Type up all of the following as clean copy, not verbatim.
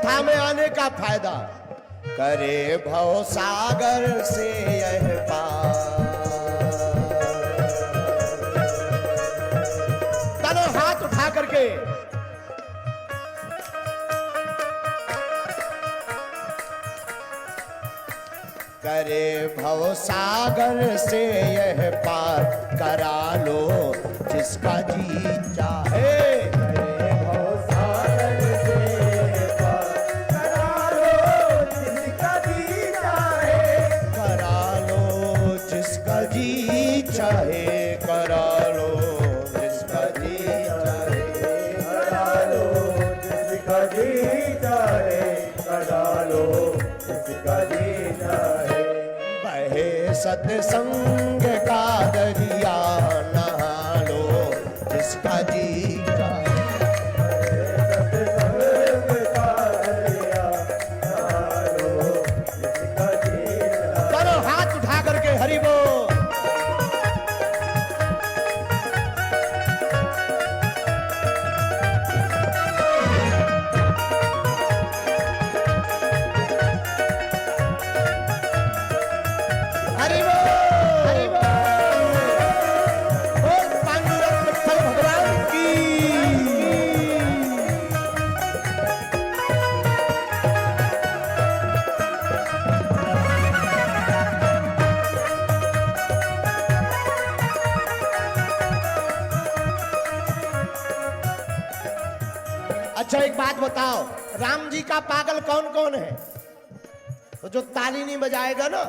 कथा में आने का फायदा। करे भव सागर से यह पार, दोनों हाथ उठा करके करे भव सागर से यह पार, करा लो जिसका जी चाहे। करे भव सागर से यह पार, करा लो जिसका जी चाहे। करा लो जिसका जी चाहे, करा लो जिसका जी चाहे। करा लो जिसका जी चाहे, करा लो जिसका जी चाहे। बहे सत्संग का दरिया, नहा लो जिसका जी चाहे। सत्संग का दरिया, नहा लो जिसका जी चाहे। करो हाथ उठा करके हरि बोल। अच्छा एक बात बताओ, राम जी का पागल कौन कौन है? तो जो ताली नहीं बजाएगा ना,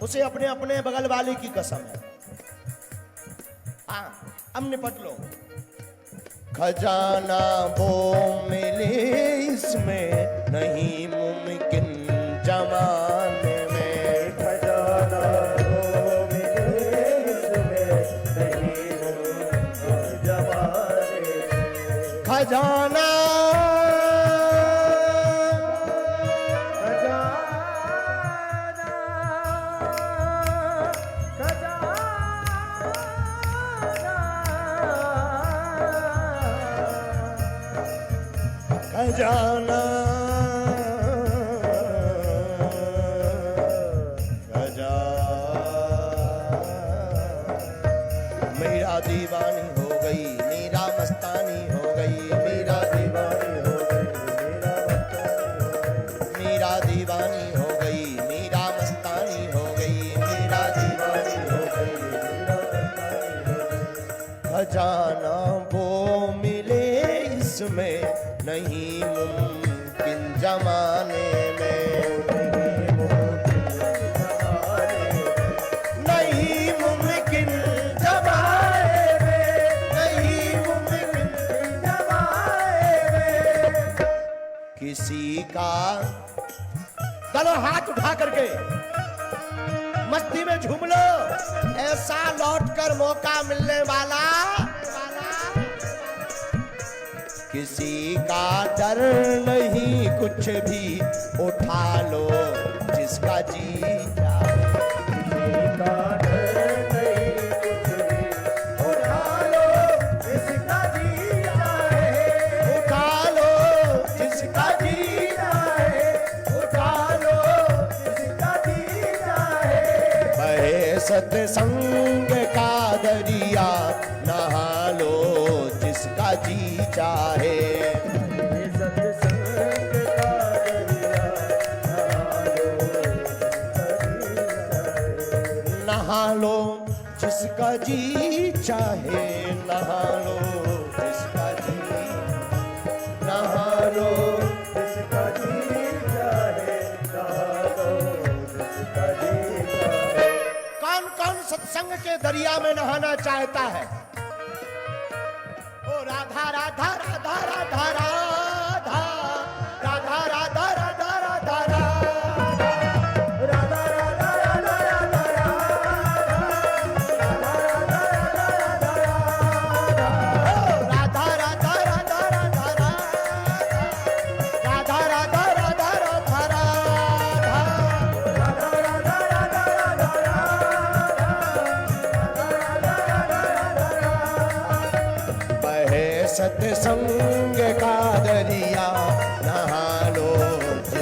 उसे अपने अपने बगल वाले की कसम है। हाँ, अब निपट लो। खजाना वो मिले इसमें नहीं मुमकिन जमाने में। खजाना वो मिले इसमें नहीं मुमकिन जमाने में। खजाना खजाना खजाना मेरा दीवानी हो गई, मेरा मस्तानी हो गई। मेरा दीवानी हो गई, मेरा दीवानी हो गई। मेरा मस्तानी हो गई, मेरा दीवानी हो गई। खजाना वो मिले इसमें नहीं मुमकिन जमाने में। नहीं मुमकिन जमाने में, नहीं मुमकिन जमाने में। किसी का चलो हाथ उठा करके मस्ती में झूम लो। ऐसा लौट कर मौका मिलने वाला किसी का डर नहीं, कुछ भी उठा लो जिसका जी चाहे। किसी का डर नहीं, कुछ भी उठा लो जिसका जी चाहे। उठा लो जिसका जी चाहे, उठा लो जिसका जी चाहे। बहे सत्संग का दरिया, नहा लो जिसका जी चाहे। सत्संग का दरिया, नहा लो जिसका जी चाहे। नहा लो जिसका जी, नहा लो जिसका जी चाहे। नहा लो जिसका जी चाहे। कौन कौन सत्संग के दरिया में नहाना चाहता है? ओ राधा राधा राधा राधा राधा राधा राधा राधा राधा राधा राधा राधा सत्संग का दरिया, नहा लो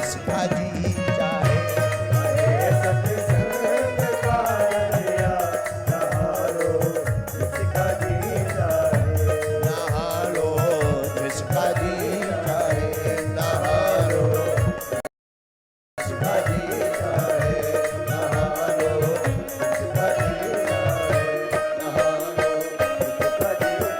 जिसका जी चाहे। सत्संग का दरिया नहा लो जिसका जी चाहे। नहा लो जिसका जी चाहे, नहा लो जिसका जी चाहे, नहा लो जिसका जी चाहे,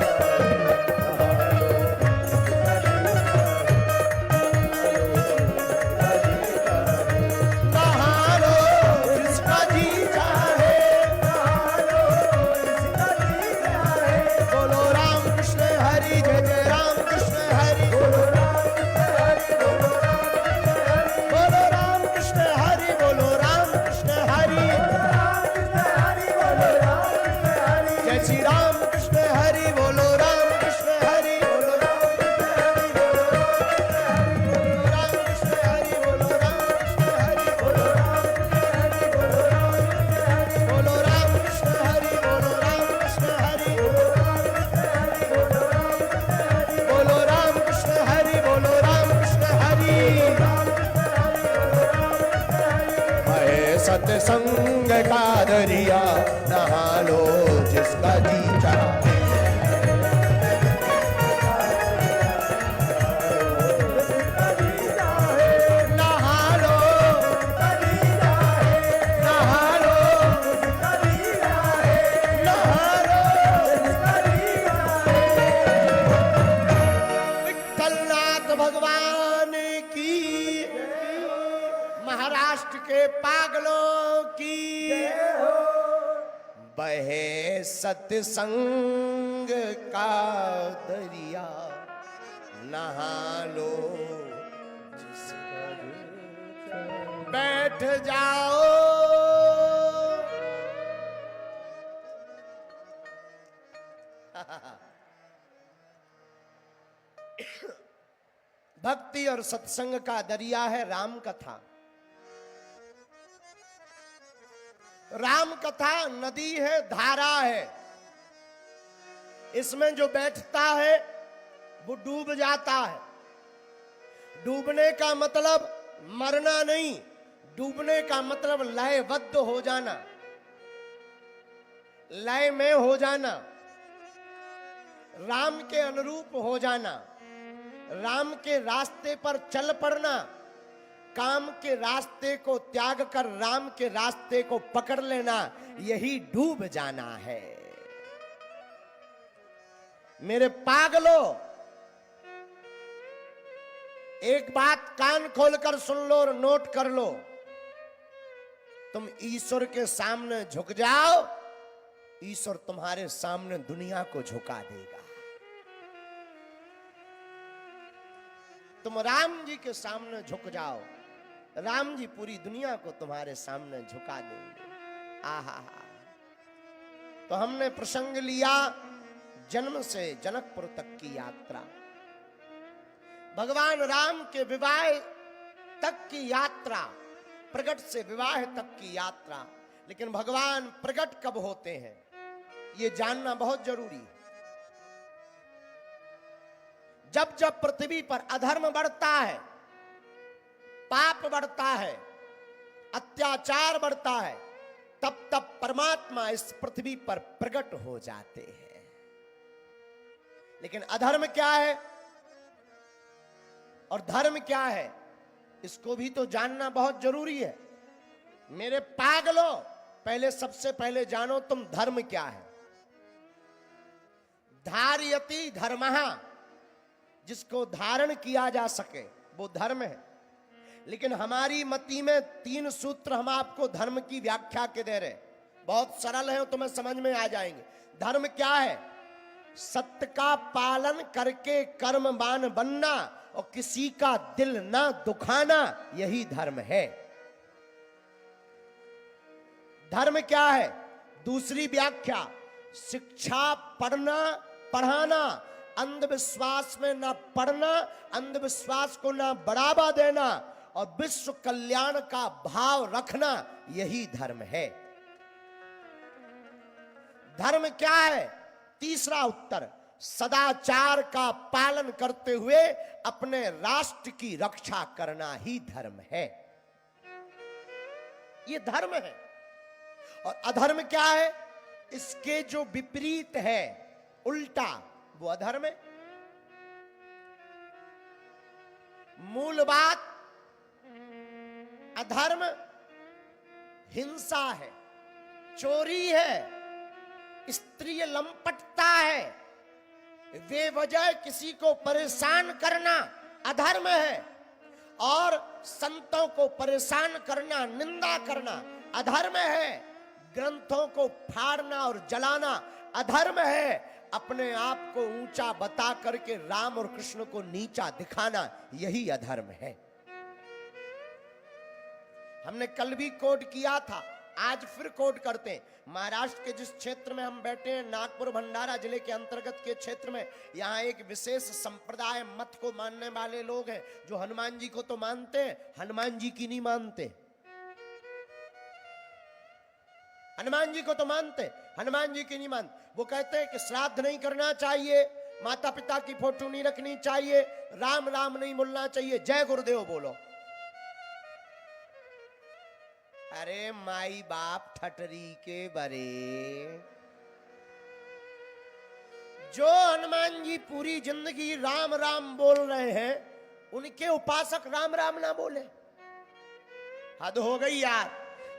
नहा लो जिसका जी नहा लो जिसका जी चाहे। बोलो राम कृष्ण हरि, जय जय राम कृष्ण हरि। बोलो राम कृष्ण हरि, बोलो राम कृष्ण हरि। जय श्री राम कृष्ण हरि, बोलो राम कृष्ण हरि। बोलो राम कृष्ण हरि, बोलो राम कृष्ण हरि। बोलो राम कृष्ण हरि, बोलो राम कृष्ण हरि। बोलो राम कृष्ण हरि, बोलो राम कृष्ण हरि। है सत्संग का दरिया नहा लो जिसका जी चाहे। नहा लो, नहा लो, नहा लो। विठ्ठलनाथ भगवान की, महाराष्ट्र के पागलों की। बहे सत्संग का दरिया नहा लो जिसका जी चाहे। बैठ जाओ भक्ति और सत्संग का दरिया है राम कथा। राम कथा नदी है, धारा है। इसमें जो बैठता है वो डूब जाता है। डूबने का मतलब मरना नहीं, डूबने का मतलब लयबद्ध हो जाना, लय में हो जाना, राम के अनुरूप हो जाना, राम के रास्ते पर चल पड़ना, काम के रास्ते को त्याग कर राम के रास्ते को पकड़ लेना, यही डूब जाना है। मेरे पागलों, एक बात कान खोलकर सुन लो और नोट कर लो। तुम ईश्वर के सामने झुक जाओ, ईश्वर तुम्हारे सामने दुनिया को झुका देगा। तुम राम जी के सामने झुक जाओ, राम जी पूरी दुनिया को तुम्हारे सामने झुका देंगे। आहा, तो हमने प्रसंग लिया जन्म से जनकपुर तक की यात्रा, भगवान राम के विवाह तक की यात्रा, प्रगट से विवाह तक की यात्रा। लेकिन भगवान प्रगट कब होते हैं ये जानना बहुत जरूरी है। जब जब पृथ्वी पर अधर्म बढ़ता है, पाप बढ़ता है, अत्याचार बढ़ता है, तब तब परमात्मा इस पृथ्वी पर प्रकट हो जाते हैं। लेकिन अधर्म क्या है और धर्म क्या है, इसको भी तो जानना बहुत जरूरी है। मेरे पागलों, पहले सबसे पहले जानो तुम धर्म क्या है। धारयति धर्मः, जिसको धारण किया जा सके वो धर्म है। लेकिन हमारी मति में 3 सूत्र हम आपको धर्म की व्याख्या के दे रहे, बहुत सरल है, तुम्हें समझ में आ जाएंगे। धर्म क्या है? सत्य का पालन करके कर्मवान बनना और किसी का दिल ना दुखाना, यही धर्म है। धर्म क्या है? दूसरी व्याख्या, शिक्षा पढ़ना पढ़ाना, अंधविश्वास में ना पढ़ना, अंधविश्वास को ना बढ़ावा देना और विश्व कल्याण का भाव रखना, यही धर्म है। धर्म क्या है? तीसरा उत्तर, सदाचार का पालन करते हुए अपने राष्ट्र की रक्षा करना ही धर्म है। ये धर्म है। और अधर्म क्या है? इसके जो विपरीत है, उल्टा, वो अधर्म है। मूल बात, अधर्म हिंसा है, चोरी है, स्त्रीय लंपटता है, बेवजह किसी को परेशान करना अधर्म है, और संतों को परेशान करना, निंदा करना अधर्म है, ग्रंथों को फाड़ना और जलाना अधर्म है, अपने आप को ऊंचा बता करके राम और कृष्ण को नीचा दिखाना, यही अधर्म है। हमने कल भी कोट किया था, आज फिर कोट करते हैं। महाराष्ट्र के जिस क्षेत्र में हम बैठे हैं, नागपुर भंडारा जिले के अंतर्गत के क्षेत्र में, यहाँ एक विशेष संप्रदाय मत को मानने वाले लोग हैं, जो हनुमान जी को तो मानते हैं, हनुमान जी की नहीं मानते। हनुमान जी को तो मानते, हनुमान जी की नहीं मानते। वो कहते हैं कि श्राद्ध नहीं करना चाहिए, माता पिता की फोटो नहीं रखनी चाहिए, राम राम नहीं बोलना चाहिए, जय गुरुदेव बोलो। अरे माई बाप ठटरी के बरे, जो हनुमान जी पूरी जिंदगी राम राम बोल रहे हैं, उनके उपासक राम राम ना बोले। हद हो गई यार।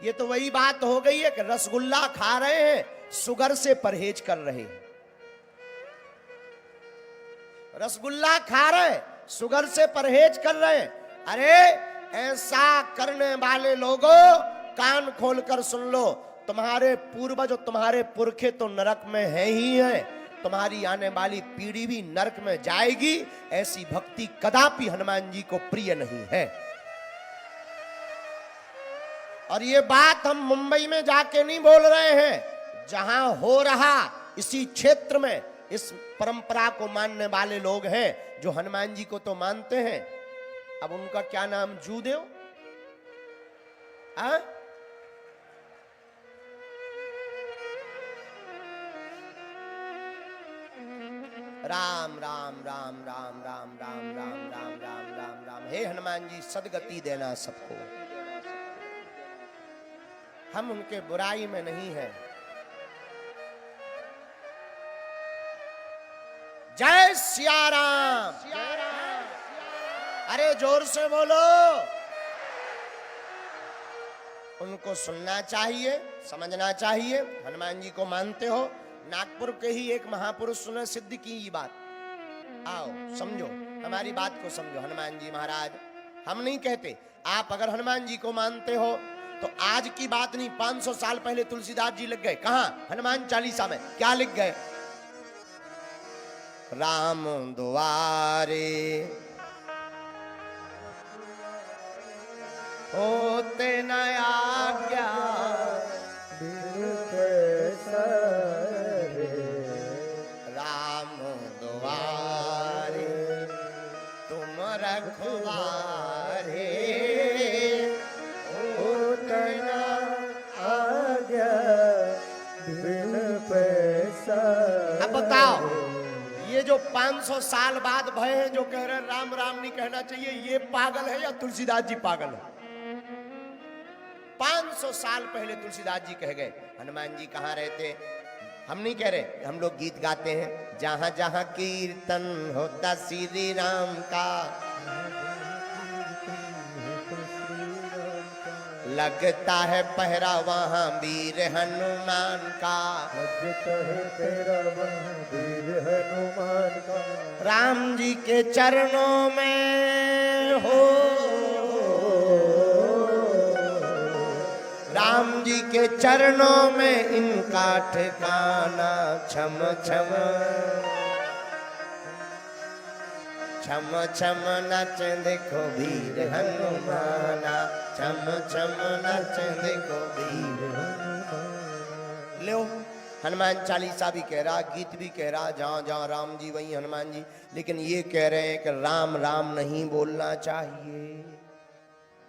ये तो वही बात हो गई है कि रसगुल्ला खा रहे हैं, शुगर से परहेज कर रहे हैं। रसगुल्ला खा रहे, शुगर से परहेज कर रहे हैं। अरे ऐसा करने वाले लोगों, कान खोलकर सुन लो, तुम्हारे पूर्वज और तुम्हारे पुरखे तो नरक में है ही है, तुम्हारी आने वाली पीढ़ी भी नरक में जाएगी। ऐसी भक्ति कदापि हनुमान जी को प्रिय नहीं है। और ये बात हम मुंबई में जाके नहीं बोल रहे हैं, जहां हो रहा, इसी क्षेत्र में इस परंपरा को मानने वाले लोग हैं, जो हनुमान जी को तो मानते हैं। अब उनका क्या नाम, जूदेव? राम राम राम राम राम राम राम राम राम राम राम। हे हनुमान जी, सदगति देना सबको। हम उनके बुराई में नहीं हैं। जय सिया राम। अरे जोर से बोलो। उनको सुनना चाहिए, समझना चाहिए। हनुमान जी को मानते हो, नागपुर के ही एक महापुरुष ने सिद्ध की ये बात। आओ समझो, हमारी बात को समझो। हनुमान जी महाराज, हम नहीं कहते, आप अगर हनुमान जी को मानते हो तो आज की बात नहीं, 500 साल पहले तुलसीदास जी लिख गए। कहां? हनुमान चालीसा में। क्या लिख गए? राम दुआरे होते न आज्ञा, राम दुआरे तुम रखवारे, होते न आज्ञा बिन पैसा। अब बताओ, ये जो 500 साल बाद भय हैं, जो कह रहे हैं राम राम नहीं कहना चाहिए, ये पागल है या तुलसीदास जी पागल है? 500 साल पहले तुलसीदास जी कह गए। हनुमान जी कहाँ रहते? हम नहीं कह रहे, हम लोग गीत गाते हैं। जहां जहां कीर्तन होता श्री राम का, लगता है पहरा वहां वीर हनुमान का, लगता है पहरा वहां वीर हनुमान का। राम जी के चरणों में हो, राम जी के चरणों में इनका ठिकाना। छम छम छम छम नच देखो वीर हनुमाना, छम छम नच देखो वीर हनुमान। लो, हनुमान चालीसा भी कह रहा, गीत भी कह रहा, जहां जहां राम जी वहीं हनुमान जी। लेकिन ये कह रहे हैं कि राम राम नहीं बोलना चाहिए।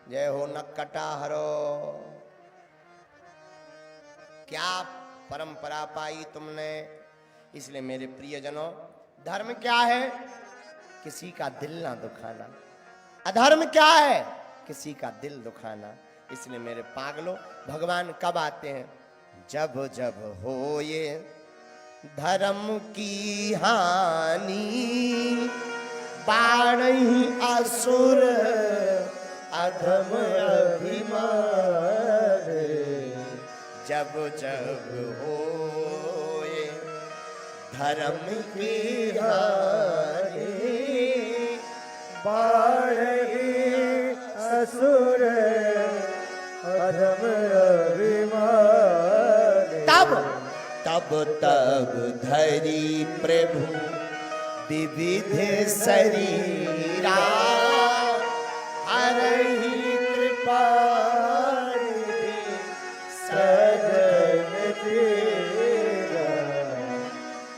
जय हो नक्कटा हरो। क्या परंपरा पाई तुमने? इसलिए मेरे प्रियजनों, धर्म क्या है? किसी का दिल ना दुखाना। अधर्म क्या है? किसी का दिल दुखाना। इसलिए मेरे पागलों, भगवान कब आते हैं? जब जब हो ये धर्म की हानि, बाढ़ी असुर अधम अभिमान। जब जब हो ये धर्म की हानि, बाढ़ी असुर अधम अभिमान। तब तब तब धरी प्रभु विविध शरीरा, हरहि कृपा सजन तेरा।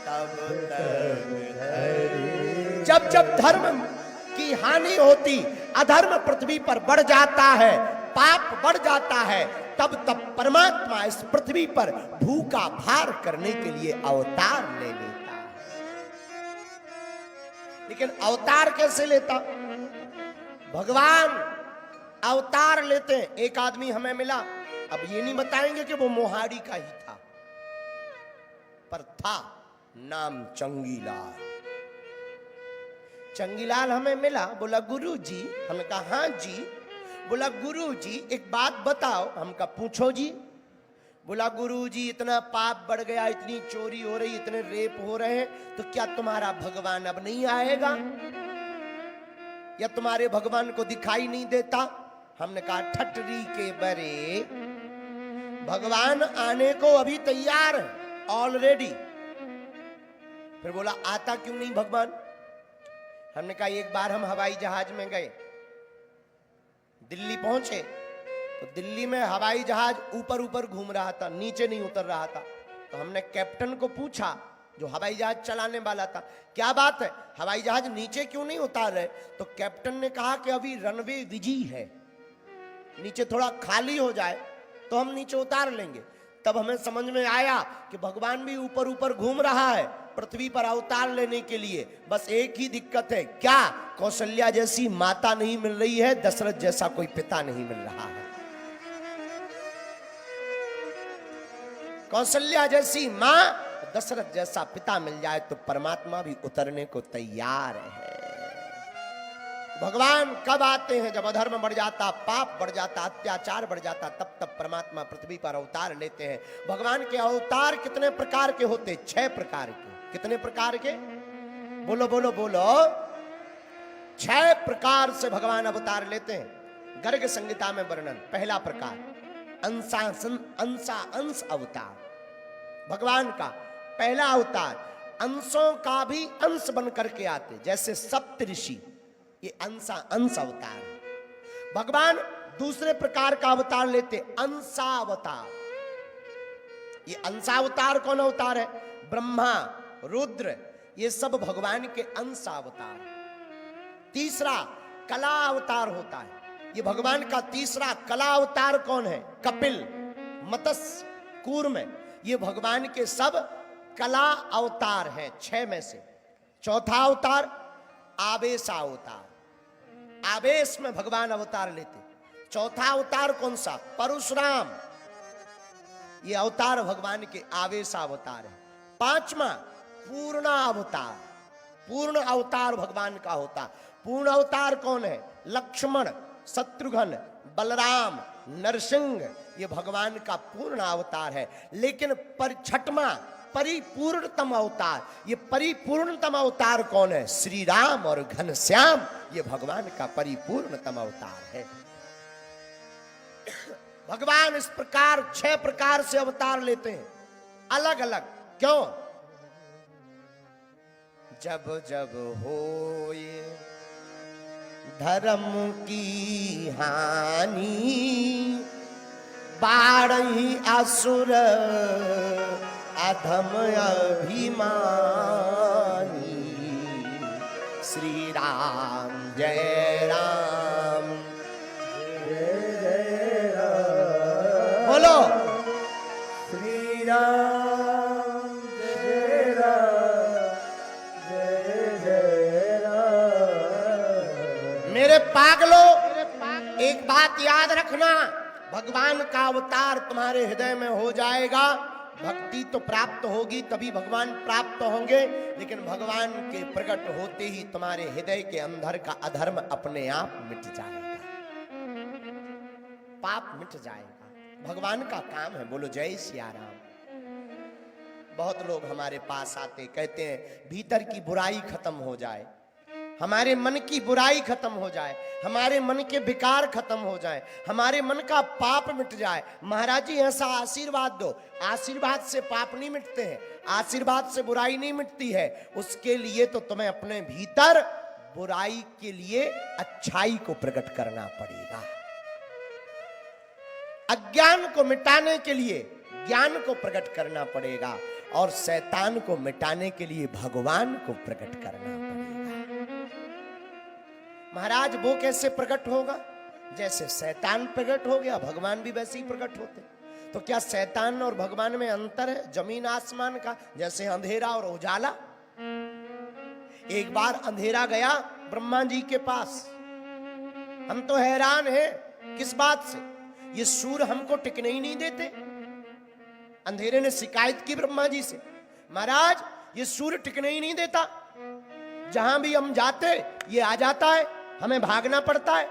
तब तब जब जब धर्म की हानि होती, अधर्म पृथ्वी पर बढ़ जाता है, पाप बढ़ जाता है, तब तब परमात्मा इस पृथ्वी पर भूखा भार करने के लिए अवतार ले लेता है। लेकिन अवतार कैसे लेता? भगवान अवतार लेते हैं। एक आदमी हमें मिला, अब ये नहीं बताएंगे कि वो मोहाड़ी का ही था, पर था, नाम चंगीलाल। चंगीलाल हमें मिला, बोला गुरु जी। हमने कहा हाँ जी। बोला गुरु जी एक बात बताओ। हम कहा पूछो जी। बोला गुरु जी इतना पाप बढ़ गया, इतनी चोरी हो रही, इतने रेप हो रहे हैं, तो क्या तुम्हारा भगवान अब नहीं आएगा, या तुम्हारे भगवान को दिखाई नहीं देता? हमने कहा ठटरी के बरे, भगवान आने को अभी तैयार है ऑलरेडी। फिर बोला आता क्यों नहीं भगवान? हमने कहा एक बार हम हवाई जहाज में गए, दिल्ली पहुंचे, तो दिल्ली में हवाई जहाज ऊपर ऊपर घूम रहा था, नीचे नहीं उतर रहा था। तो हमने कैप्टन को पूछा, जो हवाई जहाज चलाने वाला था, क्या बात है हवाई जहाज नीचे क्यों नहीं उतार रहे? तो कैप्टन ने कहा कि अभी रनवे बिजी है, नीचे थोड़ा खाली हो जाए तो हम नीचे उतार लेंगे। तब हमें समझ में आया कि भगवान भी ऊपर ऊपर घूम रहा है पृथ्वी पर अवतार लेने के लिए। बस एक ही दिक्कत है, क्या? कौशल्या जैसी माता नहीं मिल रही है, दशरथ जैसा कोई पिता नहीं मिल रहा है। कौशल्या जैसी मां, दशरथ जैसा पिता मिल जाए तो परमात्मा भी उतरने को तैयार है। भगवान कब आते हैं? जब अधर्म बढ़ जाता, पाप बढ़ जाता, अत्याचार बढ़ जाता, तब तब परमात्मा पृथ्वी पर अवतार लेते हैं। भगवान के अवतार कितने प्रकार के होते? 6 प्रकार के। कितने प्रकार के? बोलो बोलो बोलो। 6 प्रकार से भगवान अवतार लेते हैं। गर्ग संहिता में वर्णन। पहला प्रकार अंश अवतार। भगवान का पहला अवतार अंशों का भी अंश बन करके आते, जैसे सप्तऋषि, ये अंश अवतार है। भगवान दूसरे प्रकार का अवतार लेते, अंशावतार। ये अंशावतार कौन अवतार है? ब्रह्मा, रुद्र, ये सब भगवान के अंशावतार। तीसरा कला अवतार होता है। ये भगवान का तीसरा कला अवतार कौन है? कपिल, मत्स्य, कूर्म। ये भगवान के सब कला अवतार हैं 6 में से। चौथा अवतार आवेशावतार। आवेश में भगवान अवतार लेते। चौथा अवतार कौन सा? परशुराम। ये अवतार भगवान के आवेशावतार है। पांचवा पूर्ण अवतार। पूर्ण अवतार भगवान का होता। पूर्ण अवतार कौन है? लक्ष्मण, शत्रुघ्न, बलराम, नरसिंह। ये भगवान का पूर्ण अवतार है। लेकिन छठवां परिपूर्णतम अवतार, ये परिपूर्णतम अवतार कौन है? श्री राम और घनश्याम। ये भगवान का परिपूर्णतम अवतार है। भगवान इस प्रकार 6 प्रकार से अवतार लेते हैं, अलग अलग। क्यों? जब जब होए धर्म की हानि, बाढ़ी असुर अधम अभिमानी। श्री राम जय राम, जय जय राम। बोलो श्री राम जय राम, जय मेरे पागलों, एक बात याद रखना, भगवान का अवतार तुम्हारे हृदय में हो जाएगा, भक्ति तो प्राप्त होगी तभी भगवान प्राप्त होंगे, लेकिन भगवान के प्रकट होते ही तुम्हारे हृदय के अंदर का अधर्म अपने आप मिट जाएगा, पाप मिट जाएगा। भगवान का काम है। बोलो जय सिया राम। बहुत लोग हमारे पास आते कहते हैं भीतर की बुराई खत्म हो जाए, हमारे मन की बुराई खत्म हो जाए, हमारे मन के विकार खत्म हो जाए, हमारे मन का पाप मिट जाए। महाराज जी ऐसा आशीर्वाद दो। आशीर्वाद से पाप नहीं मिटते हैं, आशीर्वाद से बुराई नहीं मिटती है। उसके लिए तो तुम्हें अपने भीतर बुराई के लिए अच्छाई को प्रकट करना पड़ेगा। अज्ञान को मिटाने के लिए ज्ञान को प्रकट करना पड़ेगा, और शैतान को मिटाने के लिए भगवान को प्रकट करना पड़ेगा। महाराज वो कैसे प्रकट होगा? जैसे शैतान प्रकट हो गया, भगवान भी वैसे ही प्रकट होते। तो क्या शैतान और भगवान में अंतर है जमीन आसमान का? जैसे अंधेरा और उजाला। एक बार अंधेरा गया ब्रह्मा जी के पास, हम तो हैरान हैं किस बात से, ये सूर्य हमको टिकने ही नहीं देते। अंधेरे ने शिकायत की ब्रह्मा जी से, महाराज ये सूर्य टिकने ही नहीं देता, जहां भी हम जाते ये आ जाता है, हमें भागना पड़ता है,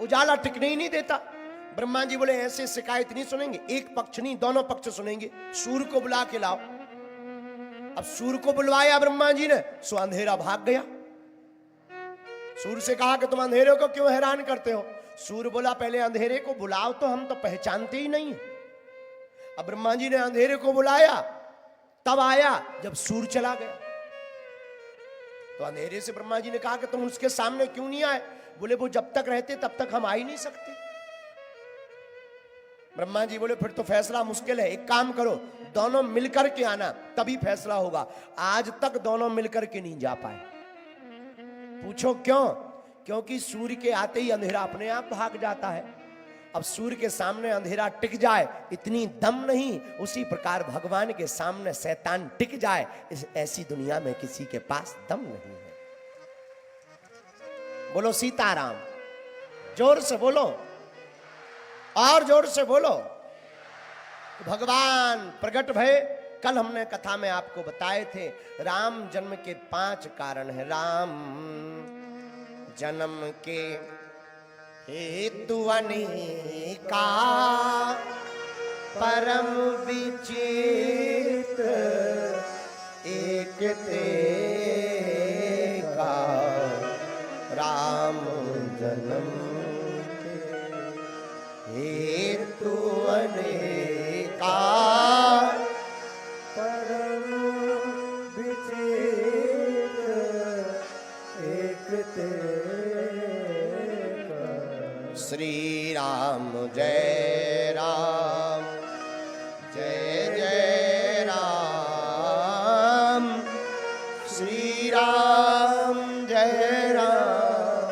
उजाला टिकने ही नहीं देता। ब्रह्मा जी बोले ऐसे शिकायत नहीं सुनेंगे, एक पक्ष नहीं दोनों पक्ष सुनेंगे, सूर्य को बुला के लाओ। अब सूर्य को बुलवाया ब्रह्मा जी ने, सो अंधेरा भाग गया। सूर्य से कहा कि तुम अंधेरे को क्यों हैरान करते हो? सूर्य बोला पहले अंधेरे को बुलाओ तो हम तो पहचानते ही नहीं। अब ब्रह्मा जी ने अंधेरे को बुलाया, तब आया जब सूर्य चला गया। तो अंधेरे से ब्रह्मा जी ने कहा कि तुम उसके सामने क्यों नहीं आए? बोले वो जब तक रहते तब तक हम आ ही नहीं सकते। ब्रह्मा जी बोले फिर तो फैसला मुश्किल है, एक काम करो दोनों मिलकर के आना तभी फैसला होगा। आज तक दोनों मिलकर के नहीं जा पाए। पूछो क्यों? क्योंकि सूर्य के आते ही अंधेरा अपने आप भाग जाता है। अब सूर्य के सामने अंधेरा टिक जाए इतनी दम नहीं, उसी प्रकार भगवान के सामने शैतान टिक जाए, इस ऐसी दुनिया में किसी के पास दम नहीं है। बोलो सीताराम, जोर से बोलो, और जोर से बोलो। भगवान प्रकट भय। कल हमने कथा में आपको बताए थे राम जन्म के 5 कारण है। राम जन्म के हेतु अनेका, परम विचित एक तेका। राम जन्म के हेतु अनेका, परम विचित एक तेका। श्री राम जय राम, जय जय राम। श्री राम जय राम,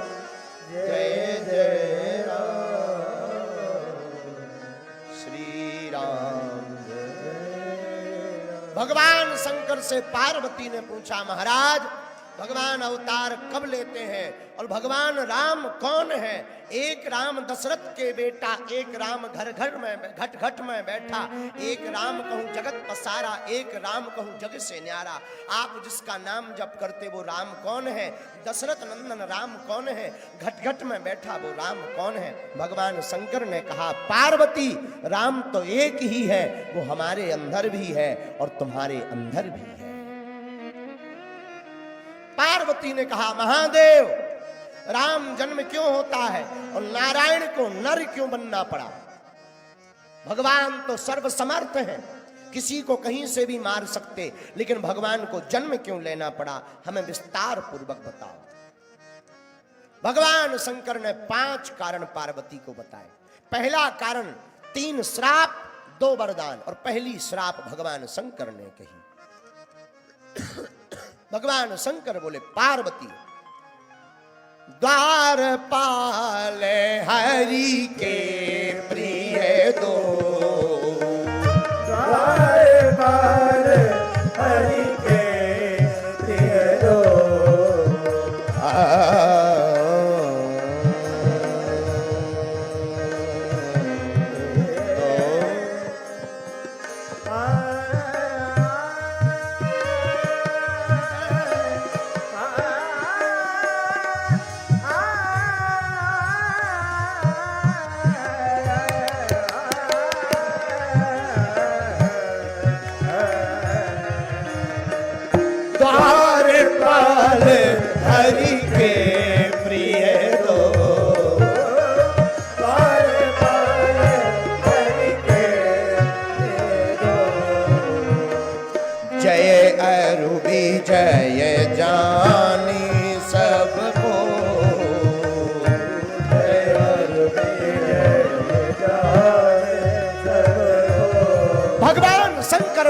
जय जय राम। श्री राम भगवान शंकर से पार्वती ने पूछा महाराज भगवान अवतार कब लेते हैं और भगवान राम कौन है? एक राम दशरथ के बेटा, एक राम घर घर में घट घट में बैठा, एक राम कहूं जगत पसारा, एक राम कहूं जग से न्यारा। आप जिसका नाम जप करते वो राम कौन है? दशरथ नंदन राम कौन है? घट घट में बैठा वो राम कौन है? भगवान शंकर ने कहा पार्वती राम तो एक ही है, वो हमारे अंदर भी है और तुम्हारे अंदर भी है। पार्वती ने कहा महादेव राम जन्म क्यों होता है और नारायण को नर क्यों बनना पड़ा? भगवान तो सर्वसमर्थ हैं, किसी को कहीं से भी मार सकते, लेकिन भगवान को जन्म क्यों लेना पड़ा? हमें विस्तार पूर्वक बताओ। भगवान शंकर ने 5 कारण पार्वती को बताए। पहला कारण 3 श्राप 2 वरदान, और पहली श्राप भगवान शंकर ने कही। भगवान शंकर बोले पार्वती द्वारपाल हरि के प्रिय दो, द्वारपाल हरि के प्रिय दो।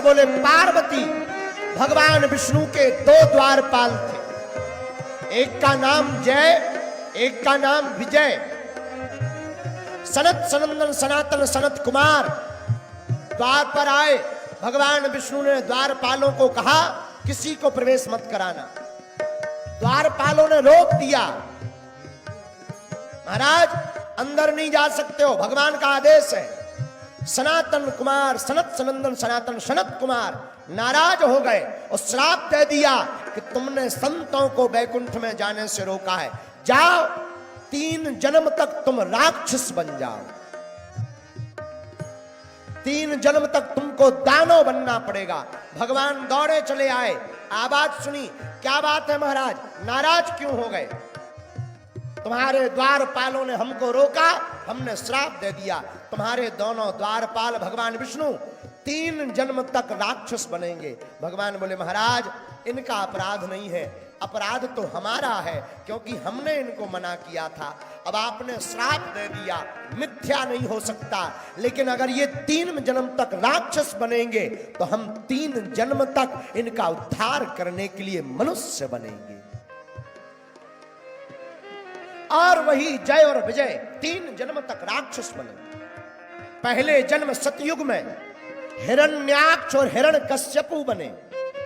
बोले पार्वती भगवान विष्णु के दो द्वारपाल थे, एक का नाम जय, एक का नाम विजय। सनत सनंदन सनातन सनत कुमार द्वार पर आए। भगवान विष्णु ने द्वारपालों को कहा किसी को प्रवेश मत कराना। द्वारपालों ने रोक दिया, महाराज अंदर नहीं जा सकते हो, भगवान का आदेश है। सनातन कुमार सनत सनंदन सनातन सनत कुमार नाराज हो गए और श्राप दे दिया कि तुमने संतों को वैकुंठ में जाने से रोका है, जाओ 3 जन्म तक तुम राक्षस बन जाओ, 3 जन्म तक तुमको दानव बनना पड़ेगा। भगवान दौड़े चले आए, आवाज सुनी, क्या बात है महाराज, नाराज क्यों हो गए? तुम्हारे द्वारपालों ने हमको रोका, हमने श्राप दे दिया, तुम्हारे दोनों द्वारपाल भगवान विष्णु 3 जन्म तक राक्षस बनेंगे। भगवान बोले महाराज इनका अपराध नहीं है, अपराध तो हमारा है क्योंकि हमने इनको मना किया था। अब आपने श्राप दे दिया, मिथ्या नहीं हो सकता, लेकिन अगर ये 3 जन्म तक राक्षस बनेंगे तो हम 3 जन्म तक इनका उद्धार करने के लिए मनुष्य बनेंगे। और वही जय और विजय 3 जन्म तक राक्षस बने। पहले जन्म सतयुग में हिरण्याक्ष और हिरण्यकश्यपु बने,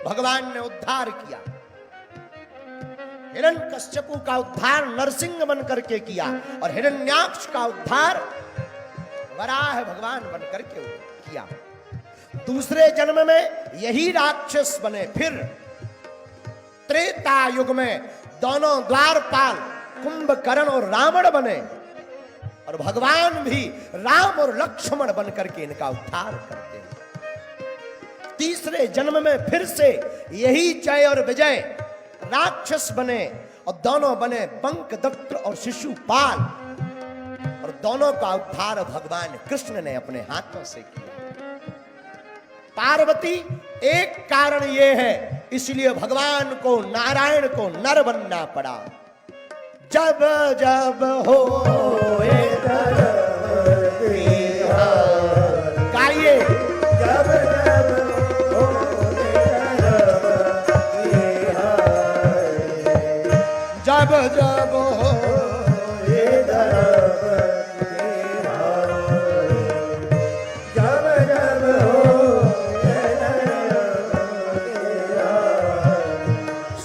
भगवान ने उद्धार किया। हिरण्यकश्यपु का उद्धार नरसिंह बन करके किया और हिरण्याक्ष का उद्धार वराह भगवान बन करके किया। दूसरे जन्म में यही राक्षस बने। फिर त्रेता युग में दोनों द्वारपाल कुंभकर्ण और रावण बने और भगवान भी राम और लक्ष्मण बन करके इनका उद्धार करते हैं। तीसरे जन्म में फिर से यही जय और विजय राक्षस बने और दोनों बने पंकदत्र और शिशुपाल और दोनों का उद्धार भगवान कृष्ण ने अपने हाथों से किया। पार्वती एक कारण यह है, इसलिए भगवान को नारायण को नर बनना पड़ा। जब जब हो गाइए, जब जब हो जब जब हो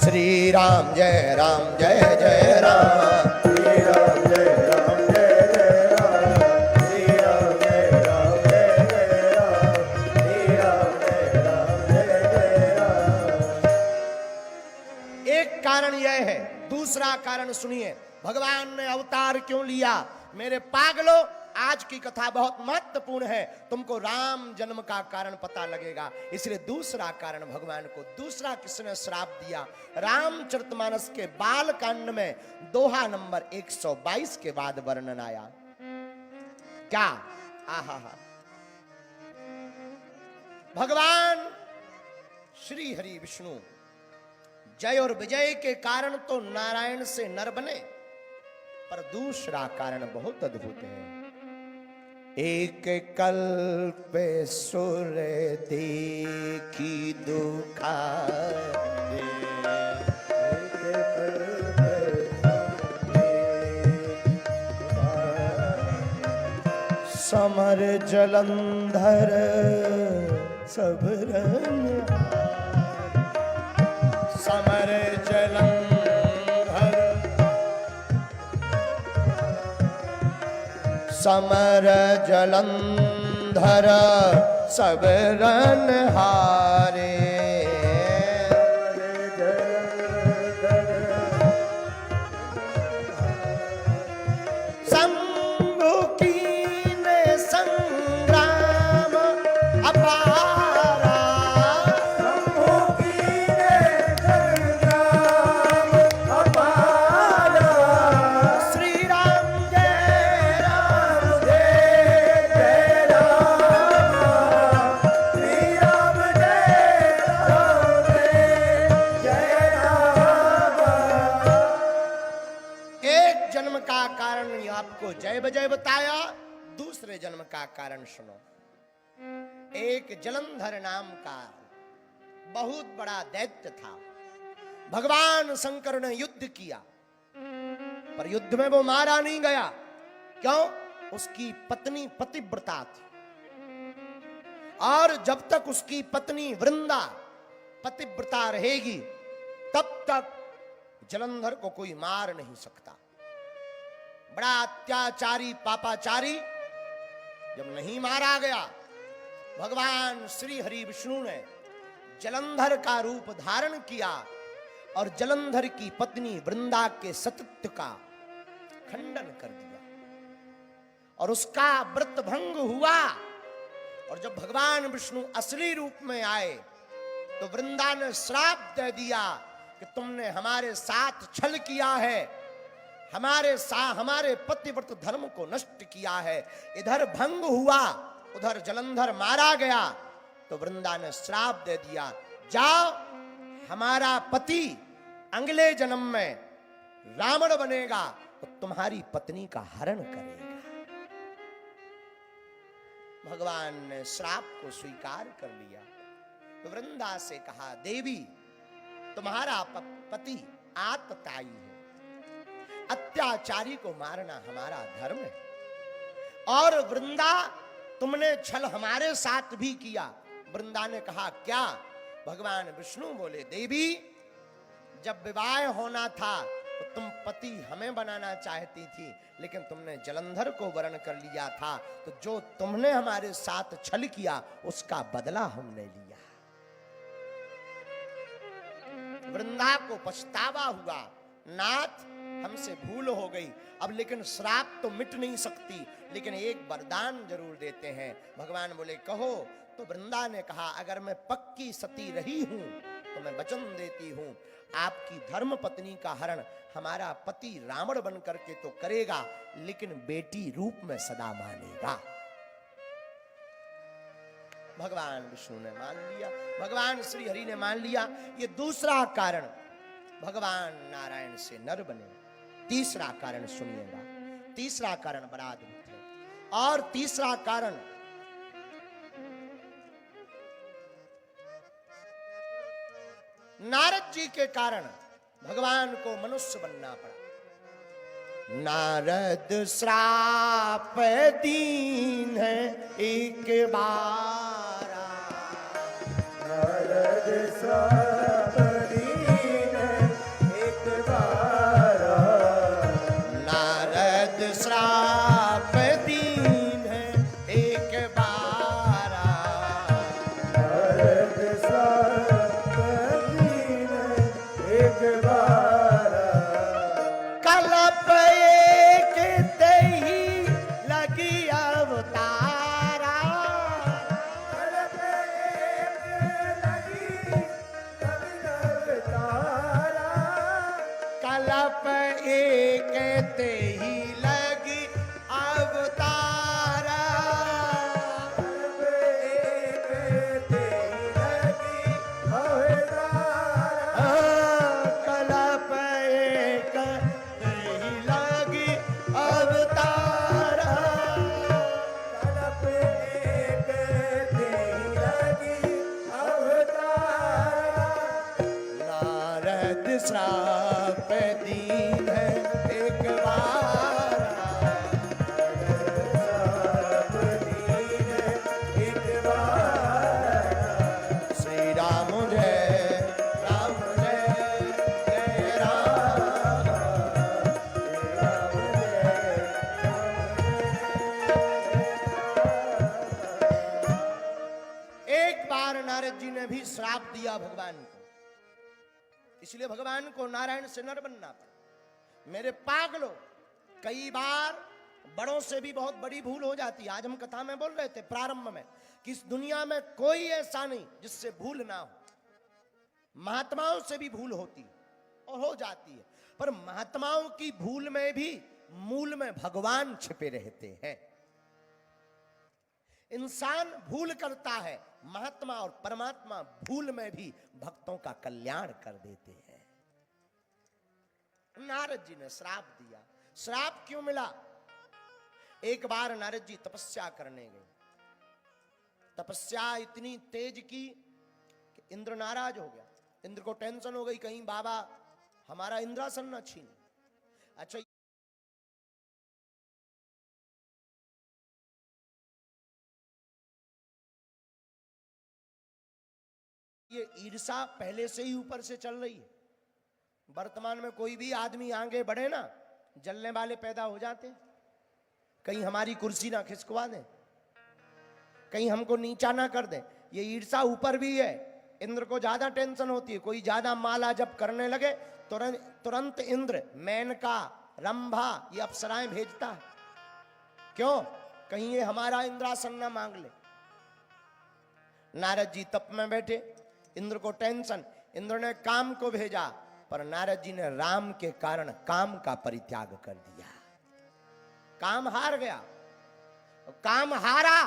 श्री राम जय राम जय जय राम, श्री राम जय राम जय जय राम, श्री राम जय राम जय जय राम, श्री राम जय राम जय जय राम। एक कारण यह है। दूसरा कारण सुनिए, भगवान ने अवतार क्यों लिया? मेरे पागलों, आज की कथा बहुत महत्वपूर्ण है, तुमको राम जन्म का कारण पता लगेगा। इसलिए दूसरा कारण भगवान को दूसरा किसने श्राप दिया? रामचरितमानस के बाल कांड में दोहा नंबर 122 के बाद वर्णन आया। क्या? आहा, भगवान श्री हरि विष्णु जय और विजय के कारण तो नारायण से नर बने, पर दूसरा कारण बहुत अद्भुत है। एक कल्प सुर देखी दुखारे, समर जलंधर सबरन, समर जलंधर समर जलंधर सबरन हारे, शंभु कीने संग्राम अपारा, शंभु कीने संग्राम अपारा, श्री राम जय राम जय जय राम, श्री राम जय राम जय जय राम। एक जन्म का कारण आपको जय बजय बताया, दूसरे जन्म का कारण सुनो। एक जलंधर नाम का बहुत बड़ा दैत्य था। भगवान शंकर ने युद्ध किया, पर युद्ध में वो मारा नहीं गया। क्यों? उसकी पत्नी पतिव्रता थी, और जब तक उसकी पत्नी वृंदा पतिव्रता रहेगी तब तक जलंधर को कोई मार नहीं सकता। बड़ा अत्याचारी पापाचारी जब नहीं मारा गया, भगवान श्री हरि विष्णु ने जलंधर का रूप धारण किया और जलंधर की पत्नी वृंदा के सतीत्व का खंडन कर दिया और उसका व्रत भंग हुआ। और जब भगवान विष्णु असली रूप में आए तो वृंदा ने श्राप दे दिया कि तुमने हमारे साथ छल किया है, हमारे पतिव्रत धर्म को नष्ट किया है। इधर भंग हुआ, उधर जलंधर मारा गया, तो वृंदा ने श्राप दे दिया, जाओ हमारा पति अगले जन्म में रावण बनेगा तो तुम्हारी पत्नी का हरण करेगा। भगवान ने श्राप को स्वीकार कर लिया। तो वृंदा से कहा, देवी तुम्हारा पति आतताई है, अत्याचारी को मारना हमारा धर्म है। और वृंदा तुमने छल हमारे साथ भी किया। वृंदा ने कहा, क्या? भगवान विष्णु बोले, देवी जब विवाह होना था तो तुम पति हमें बनाना चाहती थी, लेकिन तुमने जलंधर को वरण कर लिया था, तो जो तुमने हमारे साथ छल किया उसका बदला हमने लिया। वृंदा को पछतावा हुआ, नाथ हमसे भूल हो गई, अब लेकिन श्राप तो मिट नहीं सकती, लेकिन एक वरदान जरूर देते हैं। भगवान बोले, कहो। तो वृंदा ने कहा, अगर मैं पक्की सती रही हूं तो मैं वचन देती हूं, आपकी धर्म पत्नी का हरण हमारा पति रावण बन करके तो करेगा, लेकिन बेटी रूप में सदा मानेगा। भगवान विष्णु ने मान लिया, भगवान श्री हरि ने मान लिया। ये दूसरा कारण भगवान नारायण से नर बने। तीसरा कारण सुनिएगा, तीसरा कारण बड़ा अद्भुत है। और तीसरा कारण नारद जी के कारण भगवान को मनुष्य बनना पड़ा। नारद श्राप दीन है एक बारा, नारद श्राप दीन है एक बारा, नारद श्राप दीन है एक बारा, नारद श्राप दीन है एक बारा, कल्प एक तेहि लगी अवतारा, कल्प एक लगी अवतारा, कल्प एक तेहि लगी अवतारा, कल्प एक तेहि लगी अवतारा, कल्प एक तेहि लगी अवतारा। कल्प एक तेहि लगी अवतारा, नारद श्राप दीन है एक बारा, श्राप दीन एक बारा, श्री राम जय राम जय जय राम। एक बार नारद जी ने भी श्राप दिया भगवान को, इसलिए भगवान को नारायण से नर बनना पड़ा। मेरे पागलों, कई बार बड़ों से भी बहुत बड़ी भूल हो जाती है। आज हम कथा में बोल रहे थे प्रारंभ में कि इस दुनिया में कोई ऐसा नहीं जिससे भूल ना हो। महात्माओं से भी भूल होती है और हो जाती है, पर महात्माओं की भूल में भी मूल में भगवान छिपे रहते हैं। इंसान भूल करता है, महात्मा और परमात्मा भूल में भी भक्तों का कल्याण कर देते हैं। नारद जी ने श्राप दिया। श्राप क्यों मिला? एक बार नारद जी तपस्या करने गए, तपस्या इतनी तेज की कि इंद्र नाराज हो गया। इंद्र को टेंशन हो गई, कहीं बाबा हमारा इंद्रासन न छीन। अच्छा, ये ईर्षा पहले से ही ऊपर से चल रही है। वर्तमान में कोई भी आदमी आगे बढ़े ना, जलने वाले पैदा हो जाते हैं। कहीं हमारी कुर्सी ना खिसकवा दें, कहीं हमको नीचा ना कर दें। ये ईर्षा ऊपर भी है। इंद्र को ज्यादा टेंशन होती है, कोई ज्यादा माला जब करने लगे तुरंत तुरंत इंद्र मेनका, रंभा, ये अप्सराएं भेजता है। क्यों? कहीं ये हमारा इंद्रासन ना मांग ले। नारद जी तप में बैठे, इंद्र को टेंशन। इंद्र ने काम को भेजा, पर नारद जी ने राम के कारण काम का परित्याग कर दिया। काम हार गया, काम हारा।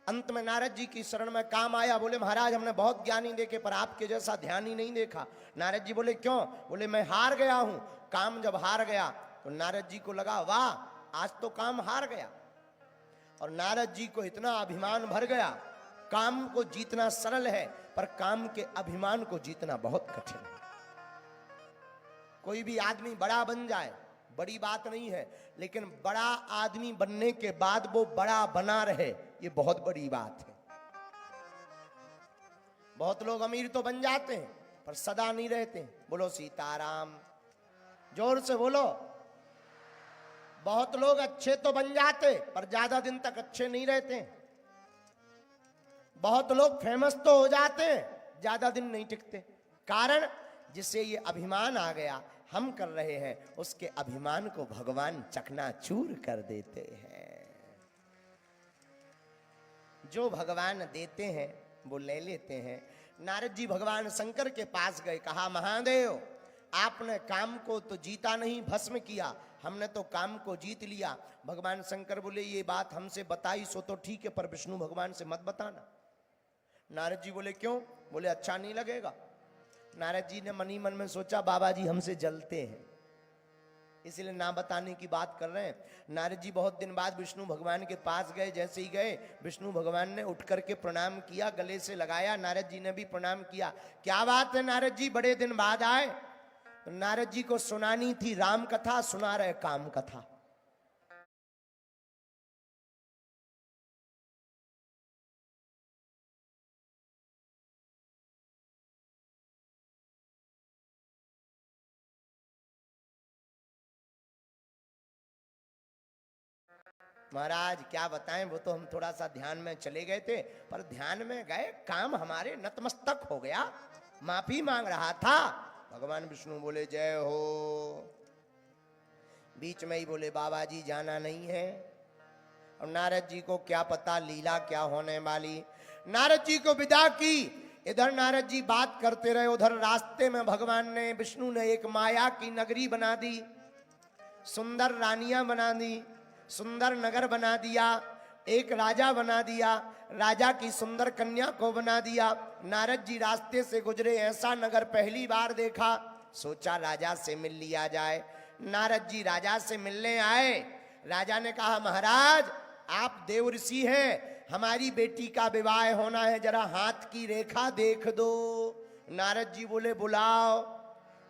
अंत में नारद जी की शरण में काम आया। बोले महाराज हमने बहुत ज्ञानी देखे, पर आपके जैसा ध्यान ही नहीं देखा। नारद जी बोले क्यों? बोले मैं हार गया हूं। काम जब हार गया तो नारद जी को लगा वाह आज तो काम हार गया। और नारद जी को इतना अभिमान भर गया। काम को जीतना सरल है, पर काम के अभिमान को जीतना बहुत कठिन है। कोई भी आदमी बड़ा बन जाए, बड़ी बात नहीं है, लेकिन बड़ा आदमी बनने के बाद वो बड़ा बना रहे, ये बहुत बड़ी बात है। बहुत लोग अमीर तो बन जाते हैं, पर सदा नहीं रहते। बोलो सीताराम, जोर से बोलो। बहुत लोग अच्छे तो बन जाते, पर ज्यादा दिन तक अच्छे नहीं रहते। बहुत लोग फेमस तो हो जाते हैं, ज्यादा दिन नहीं टिकते। कारण जिसे ये अभिमान आ गया, हम कर रहे हैं, उसके अभिमान को भगवान चकनाचूर कर देते हैं। जो भगवान देते हैं वो ले लेते हैं। नारद जी भगवान शंकर के पास गए, कहा महादेव आपने काम को तो जीता नहीं, भस्म किया, हमने तो काम को जीत लिया। भगवान शंकर बोले ये बात हमसे बताई सो तो ठीक है, पर विष्णु भगवान से मत बताना। नारद जी बोले क्यों? बोले अच्छा नहीं लगेगा। नारद जी ने मनी मन में सोचा बाबा जी हमसे जलते हैं, इसलिए ना बताने की बात कर रहे हैं। नारद जी बहुत दिन बाद विष्णु भगवान के पास गए। जैसे ही गए, विष्णु भगवान ने उठ करके प्रणाम किया, गले से लगाया। नारद जी ने भी प्रणाम किया। क्या बात है नारद जी, बड़े दिन बाद आए? तो नारद जी को सुनानी थी राम कथा, सुना रहे काम कथा। महाराज क्या बताएं, वो तो हम थोड़ा सा ध्यान में चले गए थे, पर ध्यान में गए काम हमारे नतमस्तक हो गया, माफी मांग रहा था। भगवान विष्णु बोले जय हो। बीच में ही बोले बाबा जी जाना नहीं है। और नारद जी को क्या पता लीला क्या होने वाली। नारद जी को विदा की। इधर नारद जी बात करते रहे, उधर रास्ते में भगवान ने, विष्णु ने एक माया की नगरी बना दी, सुंदर रानियां बना दी, सुंदर नगर बना दिया, एक राजा बना दिया, राजा की सुंदर कन्या को बना दिया। नारद जी रास्ते से गुजरे, ऐसा नगर पहली बार देखा। सोचा राजा से मिल लिया जाए। नारद जी राजा से मिलने आए। राजा ने कहा महाराज आप देव ऋषि हैं, हमारी बेटी का विवाह होना है, जरा हाथ की रेखा देख दो। नारद जी बोले बुलाओ।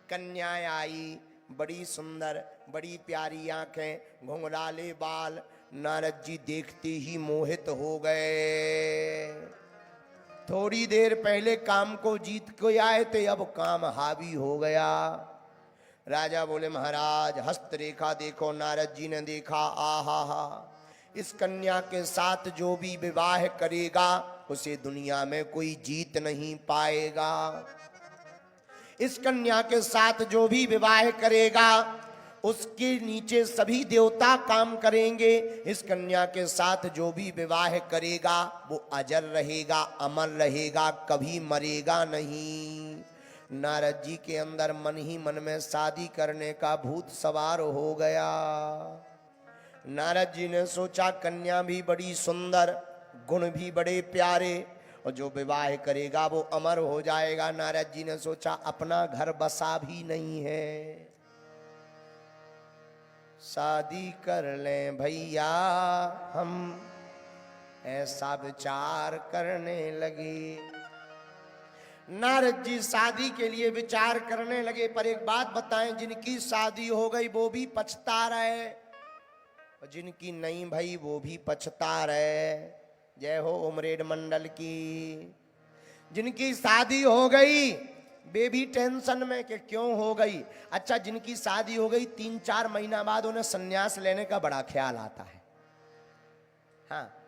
कन्या आई, बड़ी सुंदर, बड़ी प्यारी आंखें, घुंघराले बाल। नारद जी देखते ही मोहित हो गए। थोड़ी देर पहले काम को जीत के आए थे, अब काम हावी हो गया। राजा बोले महाराज हस्तरेखा देखो। नारद जी ने देखा, आहा हा, इस कन्या के साथ जो भी विवाह करेगा उसे दुनिया में कोई जीत नहीं पाएगा। इस कन्या के साथ जो भी विवाह करेगा उसके नीचे सभी देवता काम करेंगे। इस कन्या के साथ जो भी विवाह करेगा वो अजर रहेगा, अमर रहेगा, कभी मरेगा नहीं। नारद जी के अंदर मन ही मन में शादी करने का भूत सवार हो गया। नारद जी ने सोचा कन्या भी बड़ी सुंदर, गुण भी बड़े प्यारे, और जो विवाह करेगा वो अमर हो जाएगा। नारद जी ने सोचा अपना घर बसा भी नहीं है, शादी कर लें भैया हम, ऐसा विचार करने लगे। नारद जी शादी के लिए विचार करने लगे, पर एक बात बताएं, जिनकी शादी हो गई वो भी पछता रहे, और जिनकी नहीं भाई वो भी पछता रहे। जय हो उमरेड मंडल की। जिनकी शादी हो गई वे भी टेंशन में कि क्यों हो गई। अच्छा, जिनकी शादी हो गई 3-4 महीना बाद उन्हें संन्यास लेने का बड़ा ख्याल आता है। हाँ,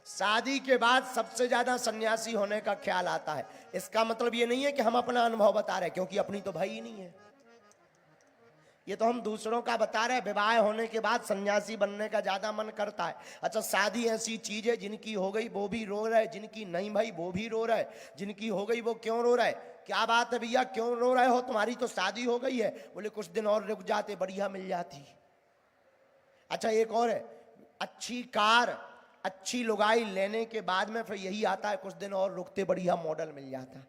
शादी के बाद सबसे ज्यादा सन्यासी होने का ख्याल आता है। इसका मतलब ये नहीं है कि हम अपना अनुभव बता रहे, क्योंकि अपनी तो भाई ही नहीं है, ये तो हम दूसरों का बता रहे हैं। विवाह होने के बाद सन्यासी बनने का ज्यादा मन करता है। अच्छा, शादी ऐसी चीज है, जिनकी हो गई वो भी रो रहे, जिनकी नहीं भाई वो भी रो रहे। जिनकी हो गई वो क्यों रो रहे? क्या बात है भैया, क्यों रो रहे हो? तुम्हारी तो शादी हो गई है। बोले कुछ दिन और रुक जाते, बढ़िया मिल जाती। अच्छा, एक और है, अच्छी कार अच्छी लुगाई लेने के बाद में फिर यही आता है, कुछ दिन और रुकते बढ़िया मॉडल मिल जाता।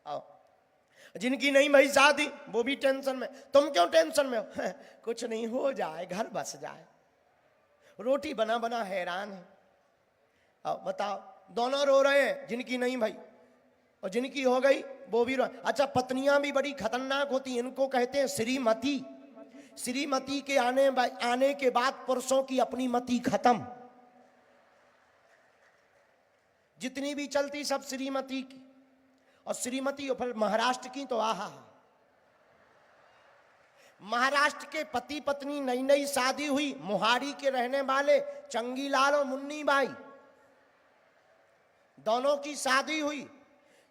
आओ, जिनकी नहीं भाई शादी वो भी टेंशन में। तुम क्यों टेंशन में हो? कुछ नहीं, हो जाए, घर बस जाए, रोटी बना बना हैरान है। आओ बताओ, दोनों रो रहे हैं, जिनकी नहीं भाई, और जिनकी हो गई वो भी रो। अच्छा, पत्नियां भी बड़ी खतरनाक होती हैं, इनको कहते हैं श्रीमती। श्रीमती के आने के बाद पुरुषों की अपनी मति खत्म। जितनी भी चलती सब श्रीमती की, और श्रीमती और फिर महाराष्ट्र की तो आहा। महाराष्ट्र के पति पत्नी नई नई शादी हुई, मोहाड़ी के रहने वाले चंगीलाल और मुन्नी बाई, दोनों की शादी हुई।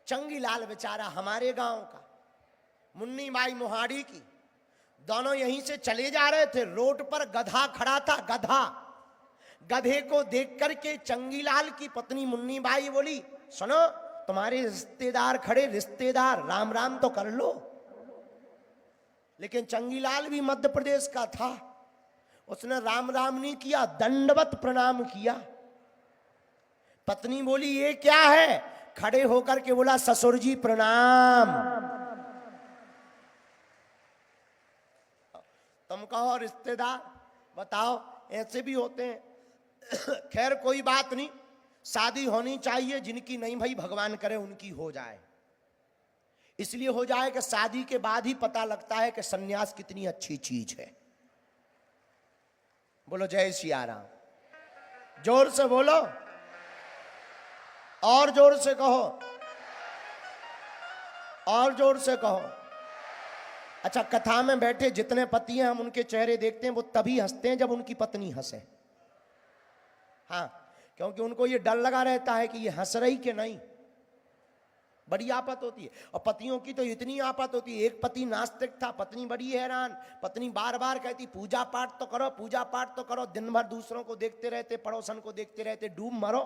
चंगीलाल बेचारा हमारे गांव का, मुन्नी बाई मोहाड़ी की। दोनों यहीं से चले जा रहे थे, रोड पर गधा खड़ा था, गधा। गधे को देख करके चंगीलाल की पत्नी मुन्नी बाई बोली, सुनो तुम्हारे रिश्तेदार खड़े, रिश्तेदार राम राम तो कर लो। लेकिन चंगीलाल भी मध्य प्रदेश का था, उसने राम राम नहीं किया, दंडवत प्रणाम किया। पत्नी बोली ये क्या है? खड़े होकर के बोला ससुर जी प्रणाम। तुम कहो रिश्तेदार, बताओ ऐसे भी होते हैं। खैर कोई बात नहीं, शादी होनी चाहिए, जिनकी नहीं भाई भगवान करे उनकी हो जाए। इसलिए हो जाए कि शादी के बाद ही पता लगता है कि सन्यास कितनी अच्छी चीज है। बोलो जय सिया राम, जोर से बोलो, और जोर से कहो, और जोर से कहो। अच्छा, कथा में बैठे जितने पति हैं हम उनके चेहरे देखते हैं, वो तभी हंसते हैं जब उनकी पत्नी हंसे। हाँ, क्योंकि उनको ये डर लगा रहता है कि ये हंस रही कि नहीं, बड़ी आफत होती है। और पतियों की तो इतनी आफत होती है। एक पति नास्तिक था, पत्नी बड़ी हैरान, पत्नी बार बार कहती पूजा पाठ तो करो, पूजा पाठ तो करो। दिन भर दूसरों को देखते रहते, पड़ोसन को देखते रहते, डूब मरो।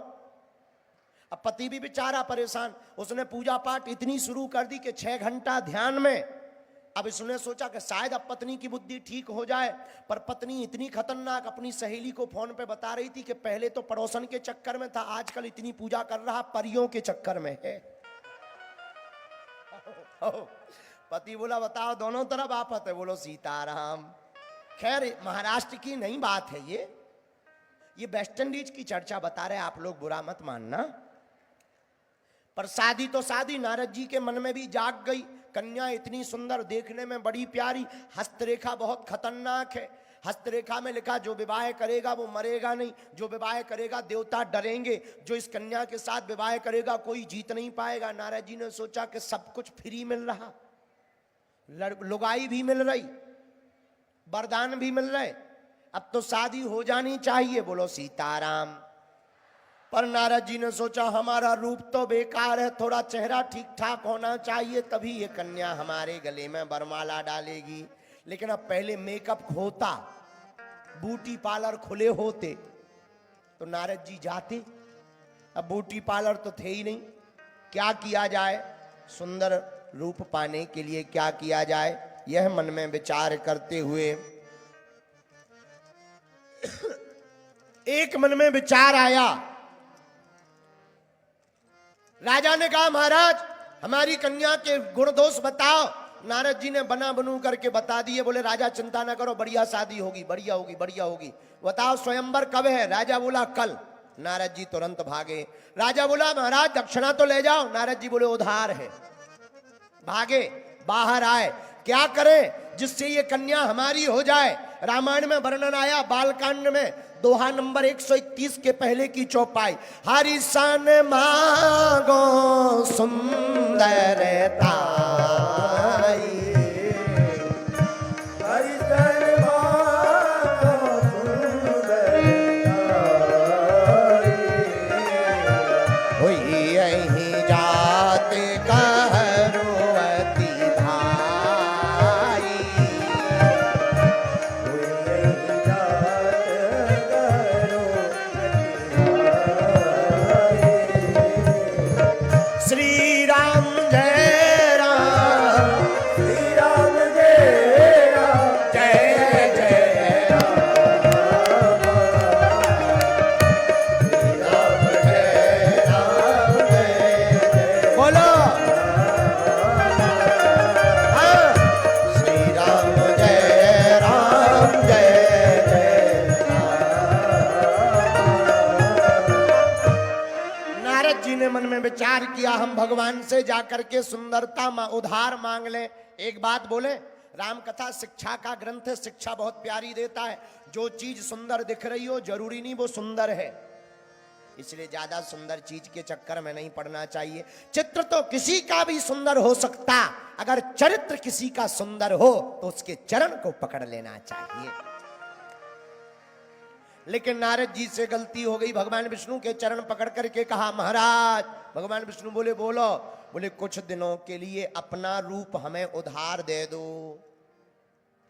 अब पति भी बेचारा परेशान, उसने पूजा पाठ इतनी शुरू कर दी कि 6 घंटा ध्यान में। अब इसने सोचा कि शायद अब पत्नी की बुद्धि ठीक हो जाए, पर पत्नी इतनी खतरनाक, अपनी सहेली को फोन पे बता रही थी कि पहले तो पड़ोसन के चक्कर में था, आजकल इतनी पूजा कर रहा परियों के चक्कर में है। पति बोला बताओ दोनों तरफ आफत है। बोलो सीताराम। खैर महाराष्ट्र की नहीं बात है, ये वेस्ट इंडीज की चर्चा बता रहे, आप लोग बुरा मत मानना। पर शादी तो शादी नारद जी के मन में भी जाग गई। कन्या इतनी सुंदर, देखने में बड़ी प्यारी, हस्तरेखा बहुत खतरनाक है। हस्तरेखा में लिखा जो विवाह करेगा वो मरेगा नहीं, जो विवाह करेगा देवता डरेंगे, जो इस कन्या के साथ विवाह करेगा कोई जीत नहीं पाएगा। नारद जी ने सोचा कि सब कुछ फ्री मिल रहा, लुगाई भी मिल रही, वरदान भी मिल रहे, अब तो शादी हो जानी चाहिए। बोलो सीताराम। पर नारद जी ने सोचा हमारा रूप तो बेकार है, थोड़ा चेहरा ठीक ठाक होना चाहिए, तभी ये कन्या हमारे गले में वरमाला डालेगी। लेकिन अब पहले मेकअप होता, ब्यूटी पार्लर खुले होते तो नारद जी जाते। अब ब्यूटी पार्लर तो थे ही नहीं, क्या किया जाए? सुंदर रूप पाने के लिए क्या किया जाए, यह मन में विचार करते हुए एक मन में विचार आया। राजा ने कहा महाराज हमारी कन्या के गुण दोष बताओ। नारद जी ने बना बनू करके बता दिए। बोले राजा चिंता ना करो, बढ़िया शादी होगी, बढ़िया होगी, बढ़िया होगी। बताओ स्वयंवर कब है? राजा बोला कल। नारद जी तुरंत भागे। राजा बोला महाराज दक्षिणा तो ले जाओ। नारद जी बोले उधार है। भागे, बाहर आए, क्या करें जिससे ये कन्या हमारी हो जाए। रामायण में वर्णन आया बालकांड में दोहा नंबर 131 के पहले की चौपाई, हरि सन मांगो सुंदरता विचार किया हम भगवान से जाकर के सुंदरता उधार मांग ले। एक बात बोले, राम कथा शिक्षा का ग्रंथ है, शिक्षा बहुत प्यारी देता है। जो चीज सुंदर दिख रही हो जरूरी नहीं वो सुंदर है, इसलिए ज्यादा सुंदर चीज के चक्कर में नहीं पड़ना चाहिए। चित्र तो किसी का भी सुंदर हो सकता, अगर चरित्र किसी का सुंदर हो तो उसके चरण को पकड़ लेना चाहिए। लेकिन नारद जी से गलती हो गई, भगवान विष्णु के चरण पकड़ करके कहा महाराज। भगवान विष्णु बोले बोलो। बोले कुछ दिनों के लिए अपना रूप हमें उधार दे दो,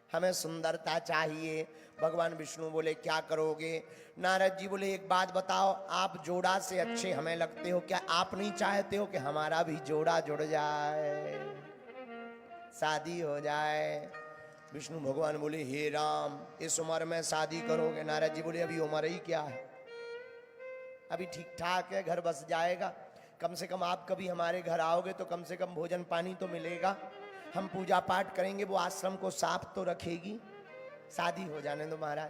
हमें सुंदरता चाहिए। भगवान विष्णु बोले क्या करोगे। नारद जी बोले एक बात बताओ, आप जोड़ा से अच्छे हमें लगते हो, क्या आप नहीं चाहते हो कि हमारा भी जोड़ा जुड़ जाए, शादी हो जाए। विष्णु भगवान बोले हे राम इस उम्र में शादी करोगे। नारद जी बोले अभी उम्र ही क्या है, अभी ठीक ठाक है, घर बस जाएगा। कम से कम आप कभी हमारे घर आओगे तो कम से कम भोजन पानी तो मिलेगा, हम पूजा पाठ करेंगे, वो आश्रम को साफ तो रखेगी, शादी हो जाने दो महाराज।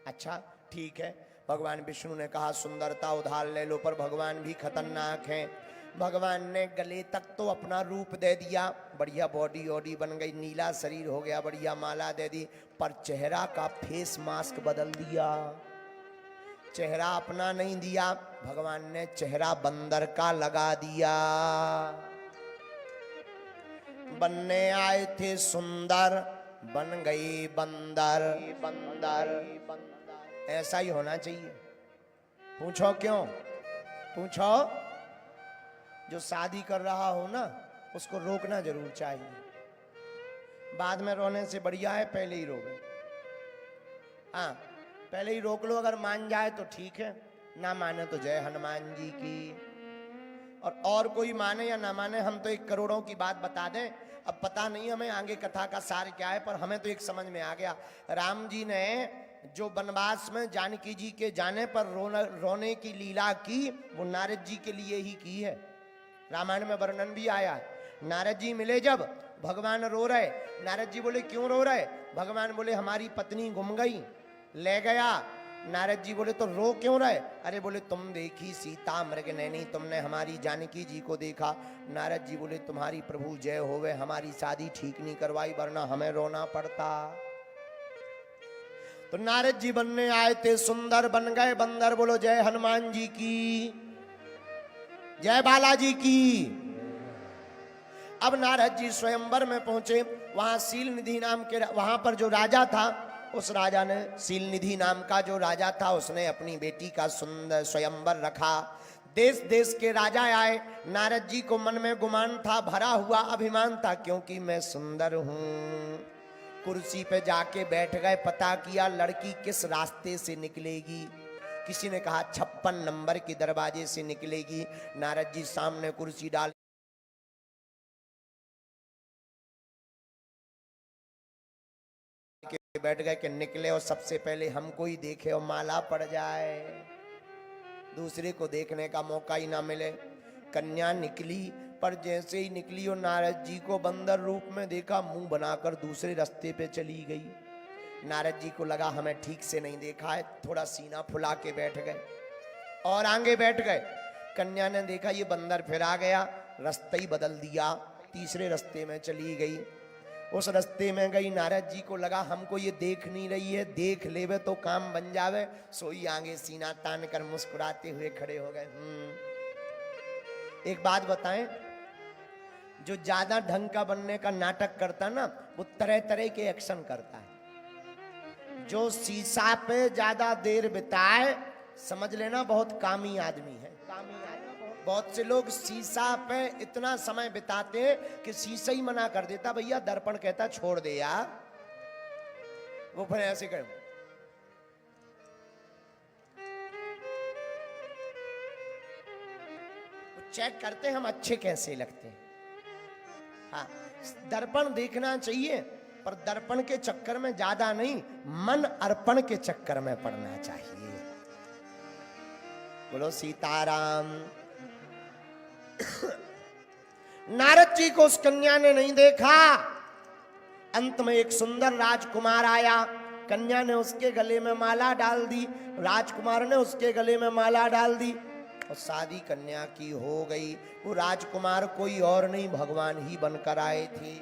अच्छा ठीक है। भगवान विष्णु ने कहा सुंदरता उधार ले लो, पर भगवान भी खतरनाक हैं। भगवान ने गले तक तो अपना रूप दे दिया, बढ़िया बॉडी वॉडी बन गई, नीला शरीर हो गया, बढ़िया माला दे दी, पर चेहरा का फेस मास्क बदल दिया। चेहरा अपना नहीं दिया, भगवान ने चेहरा बंदर का लगा दिया। बनने आए थे सुंदर, बन गई बंदर। बंदर ऐसा ही होना चाहिए। पूछो क्यों, पूछो। जो शादी कर रहा हो ना उसको रोकना जरूर चाहिए, बाद में रोने से बढ़िया है पहले ही रोको। हाँ पहले ही रोक लो, अगर मान जाए तो ठीक है, ना माने तो जय हनुमान जी की। और कोई माने या ना माने, हम तो एक करोड़ों की बात बता दें। अब पता नहीं हमें आगे कथा का सार क्या है, पर हमें तो एक समझ में आ गया। राम जी ने जो वनवास में जानकी जी के जाने पर रोने की लीला की, वो नारद जी के लिए ही की है। रामायण में वर्णन भी आया है। नारद जी मिले जब, भगवान रो रहे। नारद जी बोले क्यों रो रहे। भगवान बोले हमारी पत्नी गुम गई, ले गया। नारद जी बोले तो रो क्यों रहे। अरे बोले तुम देखी सीता मृग नैनी, तुमने हमारी जानकी जी को देखा। नारद जी बोले तुम्हारी प्रभु जय होवे, हमारी शादी ठीक नहीं करवाई, वरना हमें रोना पड़ता। तो नारद जी बनने आए थे सुंदर, बन गए बंदर। बोलो जय हनुमान जी की, जय बालाजी की। अब नारद जी स्वयंवर में पहुंचे, वहां सील निधि नाम के, वहां पर जो राजा था, उस राजा ने, सील निधि नाम का जो राजा था, उसने अपनी बेटी का सुंदर स्वयंवर रखा। देश देश के राजा आए। नारद जी को मन में गुमान था, भरा हुआ अभिमान था, क्योंकि मैं सुंदर हूं। कुर्सी पे जाके बैठ गए, पता किया लड़की किस रास्ते से निकलेगी। किसी ने कहा 56 नंबर के दरवाजे से निकलेगी। नारद जी सामने कुर्सी डाल के बैठ गए कि निकले और सबसे पहले हमको ही देखे और माला पड़ जाए, दूसरे को देखने का मौका ही ना मिले। कन्या निकली, पर जैसे ही निकली और नारद जी को बंदर रूप में देखा, मुंह बनाकर दूसरे रास्ते पे चली गई। नारद जी को लगा हमें ठीक से नहीं देखा है, थोड़ा सीना फुला के बैठ गए। और आगे बैठ गए। कन्या ने देखा ये बंदर फिर आ गया, रास्ता ही बदल दिया, तीसरे रास्ते में चली गई। उस रास्ते में गई, नारद जी को लगा हमको ये देख नहीं रही है, देख लेवे तो काम बन जावे, सोई आगे सीना तान कर मुस्कुराते हुए खड़े हो गए। एक बात बताएं, जो ज्यादा ढंग का बनने का नाटक करता ना, वो तरह तरह के एक्शन करता है। जो शीशा पे ज्यादा देर बिताए, समझ लेना बहुत कामी आदमी है। बहुत से लोग शीशा पे इतना समय बिताते हैं कि शीशा ही मना कर देता, भैया दर्पण कहता छोड़ दे यार, वो फिर ऐसे कर चेक करते हम अच्छे कैसे लगते हैं। हाँ, दर्पण देखना चाहिए, पर दर्पण के चक्कर में ज्यादा नहीं, मन अर्पण के चक्कर में पड़ना चाहिए। बोलो सीताराम। नारद जी को उस कन्या ने नहीं देखा। अंत में एक सुंदर राजकुमार आया, कन्या ने उसके गले में माला डाल दी, राजकुमार ने उसके गले में माला डाल दी और शादी कन्या की हो गई। वो राजकुमार कोई और नहीं, भगवान ही बनकर आए थे।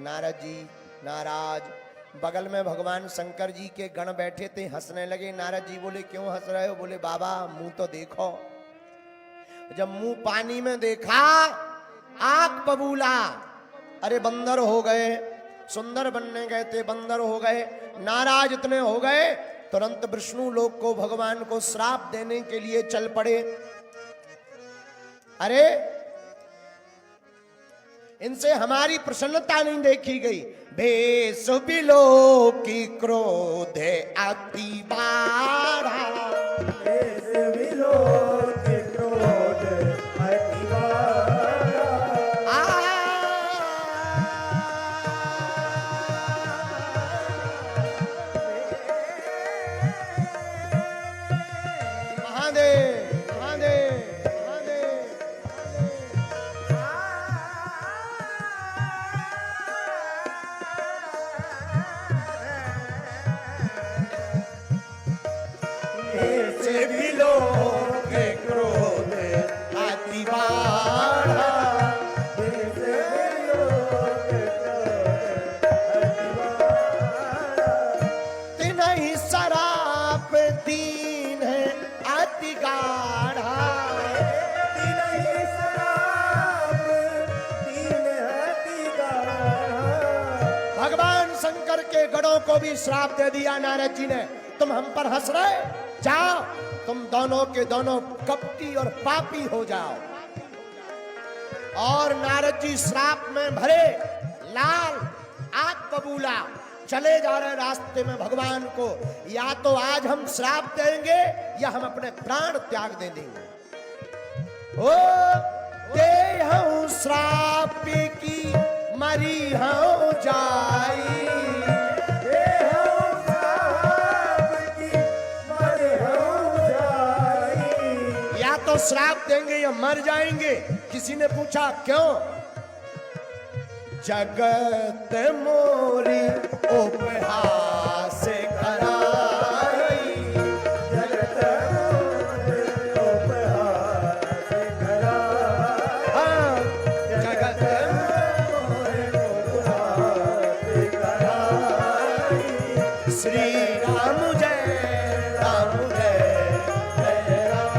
नारद जी नाराज, बगल में भगवान शंकर जी के गण बैठे थे, हंसने लगे। नारद जी बोले क्यों हंस रहे हो? बोले बाबा मुंह तो देखो। जब मुंह पानी में देखा, आंख बबूला, अरे बंदर हो गए। सुंदर बनने गए थे, बंदर हो गए। नाराज इतने हो गए, तुरंत विष्णु लोक को भगवान को श्राप देने के लिए चल पड़े। अरे इनसे हमारी प्रसन्नता नहीं देखी गई। भेष बिलो की क्रोध अति बारा, भेष बिलो की क्रोध अति बारा। महादेव महादेव भेष बिलो के क्रोध अति बारा। भेष बिलो के क्रोध अति बारा। तिन्हीं शराप दीन है अति गाढ़ा। तिन्हीं शराप दीन अति गाढ़ा। भगवान शंकर के गणों को भी श्राप दे दिया नारद जी ने। तुम हम पर हंस रहे, जाओ तुम दोनों के दोनों कपटी और पापी हो जाओ। और नारद जी श्राप में भरे, लाल, आग बबूला, चले जा रहे रास्ते में भगवान को, या तो आज हम श्राप देंगे या हम अपने प्राण त्याग दे देंगे। ओ दे हूं श्राप की मरी हूं जाई। तो श्राप देंगे या मर जाएंगे। किसी ने पूछा क्यों? जगत मोरी उपहास कराई। जगत मोरी उपहास कराई। हाँ, जगत मोरी उपहास कराई। श्री राम जय राम जय जय राम।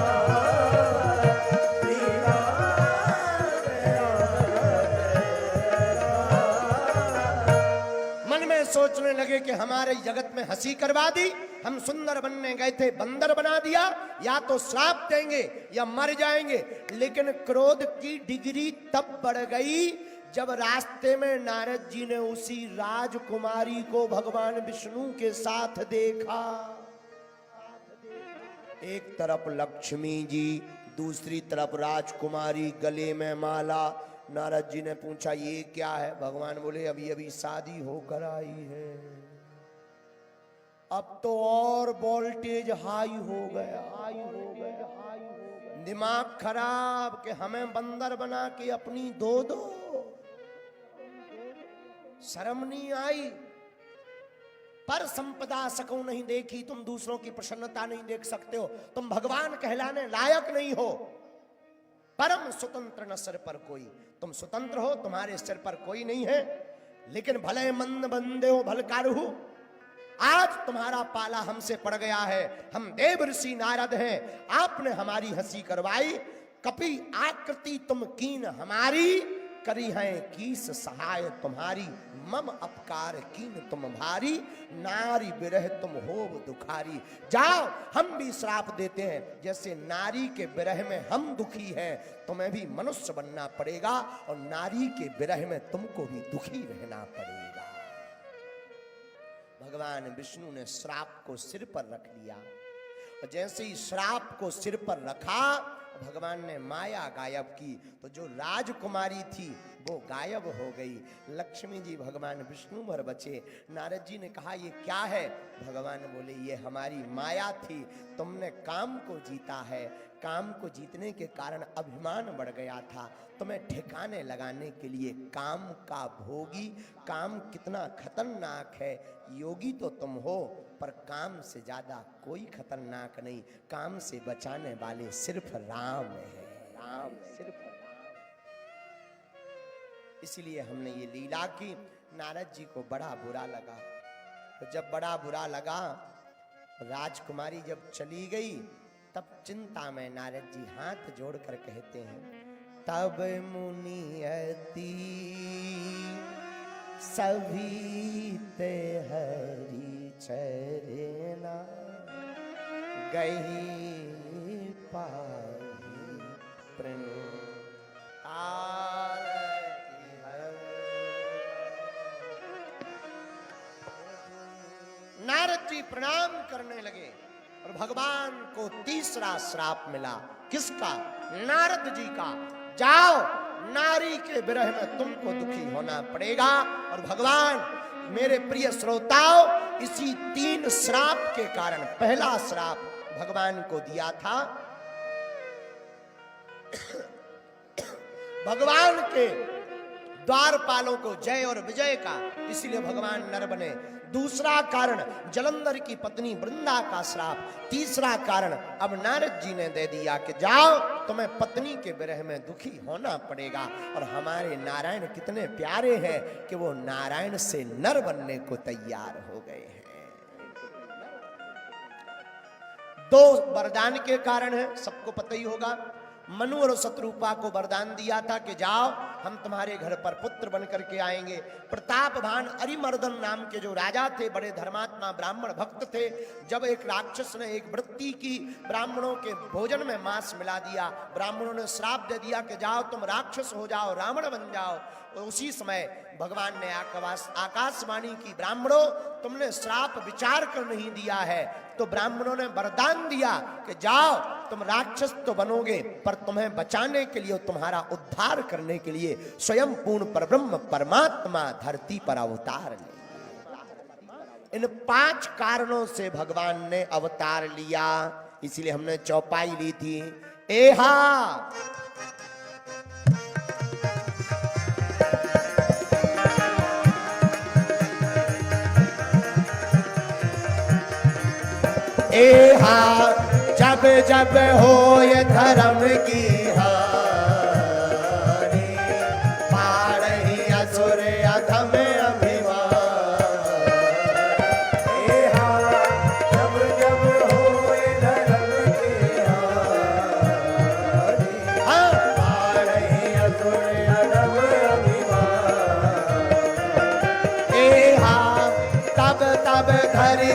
सोचने लगे कि हमारे जगत में हंसी करवा दी, हम सुंदर बनने गए थे बंदर बना दिया, या तो श्राप देंगे या मर जाएंगे। लेकिन क्रोध की डिग्री तब बढ़ गई जब रास्ते में नारद जी ने उसी राजकुमारी को भगवान विष्णु के साथ देखा। एक तरफ लक्ष्मी जी, दूसरी तरफ राजकुमारी, गले में माला। नारद जी ने पूछा ये क्या है? भगवान बोले अभी अभी शादी होकर आई है। अब तो और वोल्टेज हाई हो गया, हाई हो गया। दिमाग खराब कि हमें बंदर बना के अपनी दो शर्म नहीं आई। पर संपदा सको नहीं देखी, तुम दूसरों की प्रसन्नता नहीं देख सकते हो, तुम भगवान कहलाने लायक नहीं हो। परम स्वतंत्र न सिर पर कोई, तुम स्वतंत्र हो, तुम्हारे सिर पर कोई नहीं है। लेकिन भले मंद बंदे हो भल कारहु, आज तुम्हारा पाला हमसे पड़ गया है, हम देव ऋषि नारद हैं, आपने हमारी हंसी करवाई। कपि आकृति तुम कीन हमारी, करी है कीस सहाय तुम्हारी, मम अपकार कीन तुम भारी, नारी विरह तुम होव दुखारी। जाओ, हम भी श्राप देते हैं, जैसे नारी के विरह में हम दुखी हैं, तुम्हें भी मनुष्य बनना पड़ेगा और नारी के विरह में तुमको भी दुखी रहना पड़ेगा। भगवान विष्णु ने श्राप को सिर पर रख लिया, और जैसे ही श्राप को सिर पर रखा, भगवान ने माया गायब की, तो जो राजकुमारी थी वो गायब हो गई। लक्ष्मी जी भगवान विष्णु भर बचे। नारद जी ने कहा ये क्या है? भगवान बोले ये हमारी माया थी, तुमने काम को जीता है, काम को जीतने के कारण अभिमान बढ़ गया था, तुम्हें ठिकाने लगाने के लिए काम का भोगी, काम कितना खतरनाक है, योगी तो तुम हो पर काम से ज्यादा कोई खतरनाक नहीं, काम से बचाने वाले सिर्फ राम है, राम सिर्फ राम। इसलिए हमने ये लीला की। नारद जी को बड़ा बुरा लगा, तो जब बड़ा बुरा लगा, राजकुमारी जब चली गई, तब चिंता में नारद जी हाथ जोड़कर कहते हैं, तब मुनि अति सभी ते हरि चरना, गई पाई प्रणतारति हर। नारद जी प्रणाम करने लगे और भगवान को तीसरा श्राप मिला। किसका? नारद जी का। जाओ, नारी के विरह में तुमको दुखी होना पड़ेगा। और भगवान, मेरे प्रिय श्रोताओ, इसी 3 श्राप के कारण, पहला श्राप भगवान को दिया था भगवान के द्वारपालों को जय और विजय का, इसलिए भगवान नर बने। दूसरा कारण जलंधर की पत्नी वृंदा का श्राप। तीसरा कारण अब नारद जी ने दे दिया कि जाओ, तुम्हें पत्नी के विरह में दुखी होना पड़ेगा। और हमारे नारायण कितने प्यारे हैं कि वो नारायण से नर बनने को तैयार हो गए हैं। 2 वरदान के कारण है, सबको पता ही होगा। मनु और शत्रुपा को वरदान दिया था कि जाओ, हम तुम्हारे घर पर पुत्र बनकर के आएंगे। प्रतापभान अरिमर्दन नाम के जो राजा थे, बड़े धर्मात्मा ब्राह्मण भक्त थे, जब एक राक्षस ने एक वृत्ति की, ब्राह्मणों के भोजन में मांस मिला दिया, ब्राह्मणों ने श्राप दे दिया कि जाओ तुम राक्षस हो जाओ, रावण बन जाओ। उसी समय भगवान ने आकाशवाणी की, ब्राह्मणों तुमने श्राप विचार कर नहीं दिया है, तो ब्राह्मणों ने वरदान दिया कि जाओ, तुम राक्षस तो बनोगे पर तुम्हें बचाने के लिए, तुम्हारा उद्धार करने के लिए स्वयं पूर्ण परब्रह्म परमात्मा धरती पर अवतार ले। इन 5 कारणों से भगवान ने अवतार लिया। इसलिए हमने चौपाई ली थी, एहा एहा जब जब हो ये धर्म की हानि, पारही असुर अधम अभिमान। एहा जब जब हो ये धर्म की हानि, पारही असुर अधम अभिमान। एहा तब तब धरि